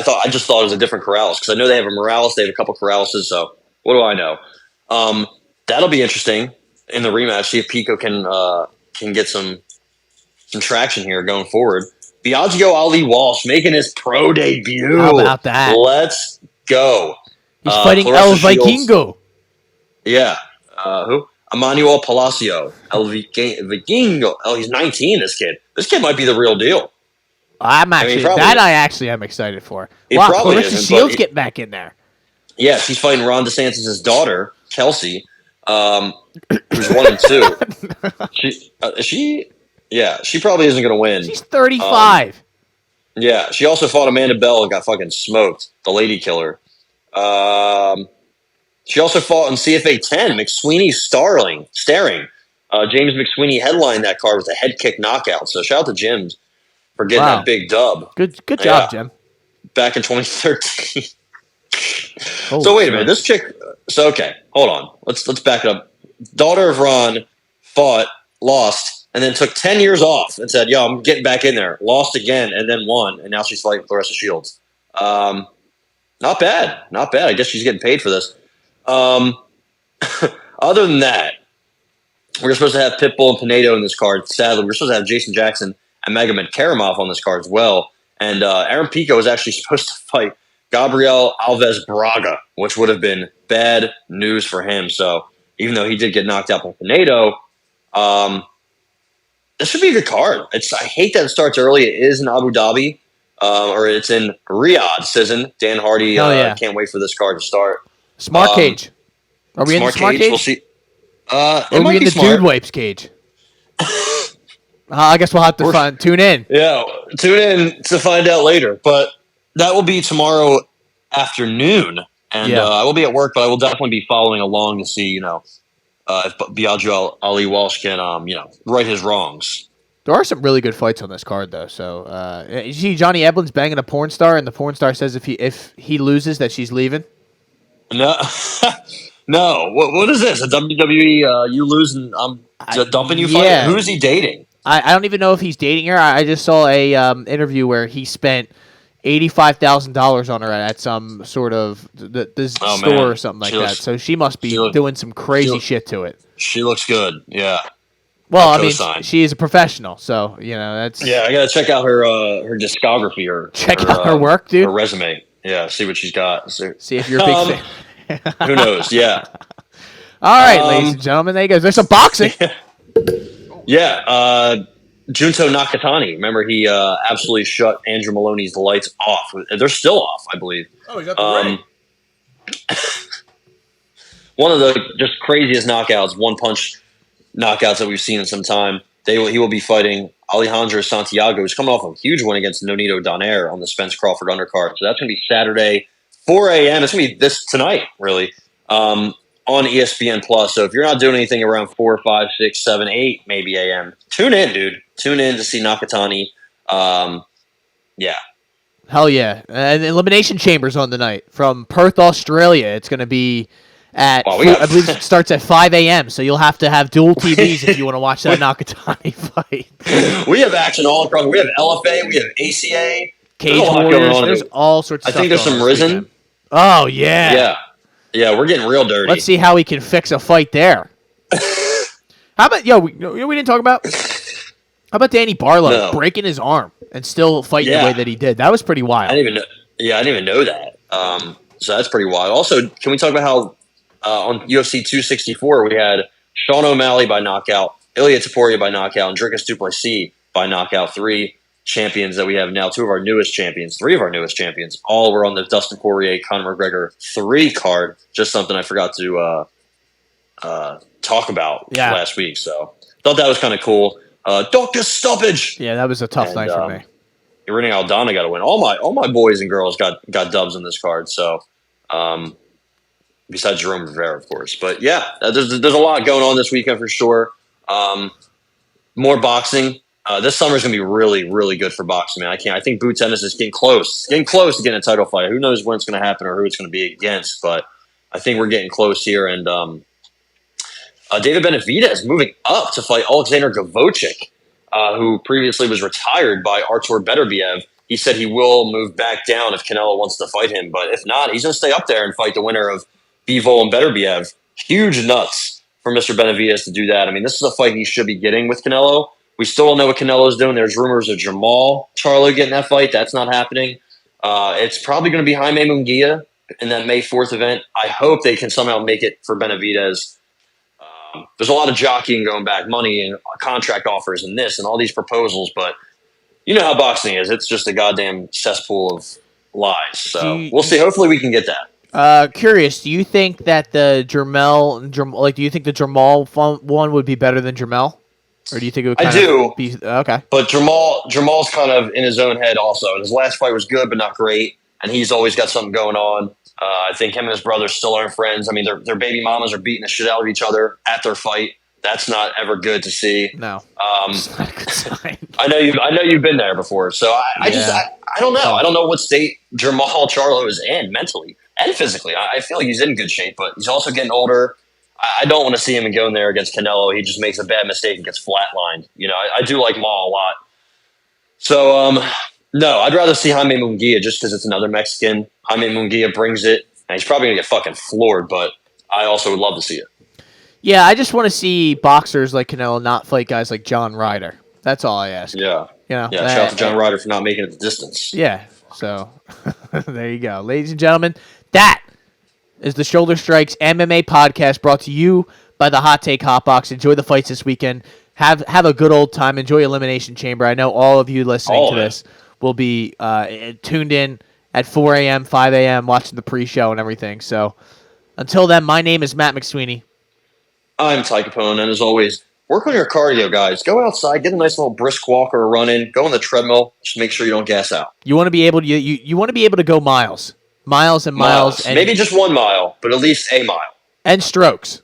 Speaker 3: I just thought it was a different Corrales because I know they have a Morales, they have a couple Corraleses. So what do I know? That'll be interesting in the rematch. See if Pico can get some traction here going forward. Biagio Ali Walsh making his pro debut.
Speaker 2: How about that?
Speaker 3: Let's go.
Speaker 2: He's fighting
Speaker 3: Claressa
Speaker 2: El
Speaker 3: Shields.
Speaker 2: Vikingo.
Speaker 3: Yeah. Who? Emmanuel Palacio. El Vikingo. Oh, he's 19, this kid. This kid might be the real deal.
Speaker 2: I actually am excited for. Wow, Claressa Shields getting back in there.
Speaker 3: Yes, he's fighting Ron DeSantis' daughter, Kelsey, who's 1-2. She probably isn't going to win.
Speaker 2: She's 35.
Speaker 3: Yeah, she also fought Amanda Bell and got fucking smoked, the lady killer. She also fought in CFA 10, McSweeney staring. James McSweeney headlined that card with a head kick knockout. So shout out to Jim for getting that big dub.
Speaker 2: Good job, Jim.
Speaker 3: Back in 2013.
Speaker 2: So
Speaker 3: wait a minute, this chick. So okay, hold on. Let's back it up. Daughter of Ron fought, lost, and then took 10 years off and said, "Yo, I'm getting back in there." Lost again and then won, and now she's fighting Claressa Shields. Not bad. I guess she's getting paid for this. Other than that, we're supposed to have Pitbull and Pinedo in this card. Sadly, we're supposed to have Jason Jackson and Magomed Karamov on this card as well. And Aaron Pico was actually supposed to fight Gabriel Alves Braga, which would have been bad news for him. So even though he did get knocked out by Pinedo, this should be a good card. I hate that it starts early. It is in Abu Dhabi, or it's in Riyadh, Citizen. Dan Hardy can't wait for this card to start.
Speaker 2: Smart cage. Are we in the smart cage?
Speaker 3: We'll see.
Speaker 2: Are we in the dude wipes cage? I guess we'll have to tune in.
Speaker 3: Yeah, tune in to find out later. But that will be tomorrow afternoon. And I will be at work, but I will definitely be following along to see, if Biagio Ali Walsh can, right his wrongs.
Speaker 2: There are some really good fights on this card, though. So, you see Johnny Eblin's banging a porn star, and the porn star says if he loses that she's leaving.
Speaker 3: No, no. What is this? A WWE? You lose and I'm dumping you?
Speaker 2: Yeah.
Speaker 3: Who is he dating?
Speaker 2: I don't even know if he's dating her. I just saw a interview where he spent $85,000 on her at some sort of store or something like that. So she must be doing some crazy shit to it.
Speaker 3: She looks good. Yeah.
Speaker 2: Well, I mean, she is a professional, so that's.
Speaker 3: Yeah, I gotta check out her discography or
Speaker 2: check out her work, dude.
Speaker 3: Her resume. Yeah, see what she's got.
Speaker 2: See if you're a big fan.
Speaker 3: Who knows? Yeah.
Speaker 2: All right, ladies and gentlemen, there you go. There's some boxing.
Speaker 3: Yeah. Junto Nakatani. Remember, he absolutely shut Andrew Maloney's lights off. They're still off, I believe.
Speaker 2: Oh, he's at the ring.
Speaker 3: One of the just craziest knockouts, one-punch knockouts that we've seen in some time. He will be fighting Alejandro Santiago, who's coming off a huge win against Nonito Donaire on the Spence Crawford undercard. So that's going to be Saturday, 4 a.m. It's going to be this tonight, really, on ESPN Plus. So if you're not doing anything around 4, 5, 6, 7, 8, maybe a.m., tune in, dude. Tune in to see Nakatani. Yeah.
Speaker 2: Hell yeah. And Elimination Chambers on the night from Perth, Australia. It's going to be I believe it starts at 5 a.m., so you'll have to have dual TVs if you want to watch that Nakatani fight.
Speaker 3: We have action all across. We have LFA, we have ACA.
Speaker 2: Cage Warriors, there's all sorts of stuff.
Speaker 3: I think there's some Risen.
Speaker 2: Weekend. Oh, yeah.
Speaker 3: Yeah, we're getting real dirty.
Speaker 2: Let's see how we can fix a fight there. How about, we didn't talk about? How about Danny Barlow breaking his arm and still fighting the way that he did? That was pretty wild.
Speaker 3: I didn't even know that. So that's pretty wild. Also, can we talk about how on UFC 264 we had Sean O'Malley by knockout, Ilya Taporia by knockout, and Dricus Duplessis by knockout. 3 champions that we have now. 3 of our newest champions. All were on the Dustin Poirier, Conor McGregor 3 card. Just something I forgot to talk about last week. So thought that was kind of cool. Doctor Stoppage.
Speaker 2: Yeah, that was a tough night for me.
Speaker 3: Renee Aldana got to win. All my boys and girls got dubs in this card. So besides Jerome Rivera, of course. But yeah, there's a lot going on this weekend for sure. More boxing. This summer is going to be really, really good for boxing, man. I think Boots Ennis is getting close to getting a title fight. Who knows when it's going to happen or who it's going to be against, but I think we're getting close here. And David Benavidez moving up to fight Alexander Gavocic, who previously was retired by Artur Beterbiev. he said he will move back down if Canelo wants to fight him. But if not, he's going to stay up there and fight the winner of Bivol and Beterbiev. Huge nuts for Mr. Benavidez to do that. I mean, this is a fight he should be getting with Canelo. We still don't know what Canelo's doing. There's rumors of Jamal Charlo getting that fight. That's not happening. It's probably going to be Jaime Munguia in that May 4th event. I hope they can somehow make it for Benavidez. There's a lot of jockeying going back, money and contract offers and this and all these proposals, but you know how boxing is. It's just a goddamn cesspool of lies. So we'll see. Hopefully we can get that.
Speaker 2: Curious, do you think that the do you think the Jamal one would be better than Jamel? Or do you think it would kind of be okay?
Speaker 3: But Jamal's kind of in his own head also. And his last fight was good, but not great. And he's always got something going on. I think him and his brother still aren't friends. I mean, their baby mamas are beating the shit out of each other at their fight. That's not ever good to see.
Speaker 2: No,
Speaker 3: it's not a good sign. I know you've been there before. So I don't know. I don't know what state Jamal Charlo is in mentally and physically. I feel like he's in good shape, but he's also getting older. I don't want to see him go in there against Canelo. He just makes a bad mistake and gets flatlined. You know, I do like Maul a lot. So, no, I'd rather see Jaime Munguia just because it's another Mexican. Jaime Munguia brings it, and he's probably going to get fucking floored, but I also would love to see it.
Speaker 2: Yeah, I just want to see boxers like Canelo not fight guys like John Ryder. That's all I ask.
Speaker 3: Yeah.
Speaker 2: You know,
Speaker 3: yeah, shout out to John Ryder for not making it the distance.
Speaker 2: Yeah, so there you go. Ladies and gentlemen, that is the Shoulder Strikes MMA podcast brought to you by the Hot Take Hot Box. Enjoy the fights this weekend. Have a good old time. Enjoy Elimination Chamber. I know all of you listening to this will be tuned in at 4 a.m., 5 a.m., watching the pre-show and everything. So until then, my name is Matt McSweeney.
Speaker 3: I'm Ty Capone, and as always, work on your cardio, guys. Go outside, get a nice little brisk walk or a run in. Go on the treadmill. Just make sure you don't gas out.
Speaker 2: You want to be able to you want to be able to go miles and miles. And
Speaker 3: maybe just 1 mile, but at least a mile.
Speaker 2: And strokes.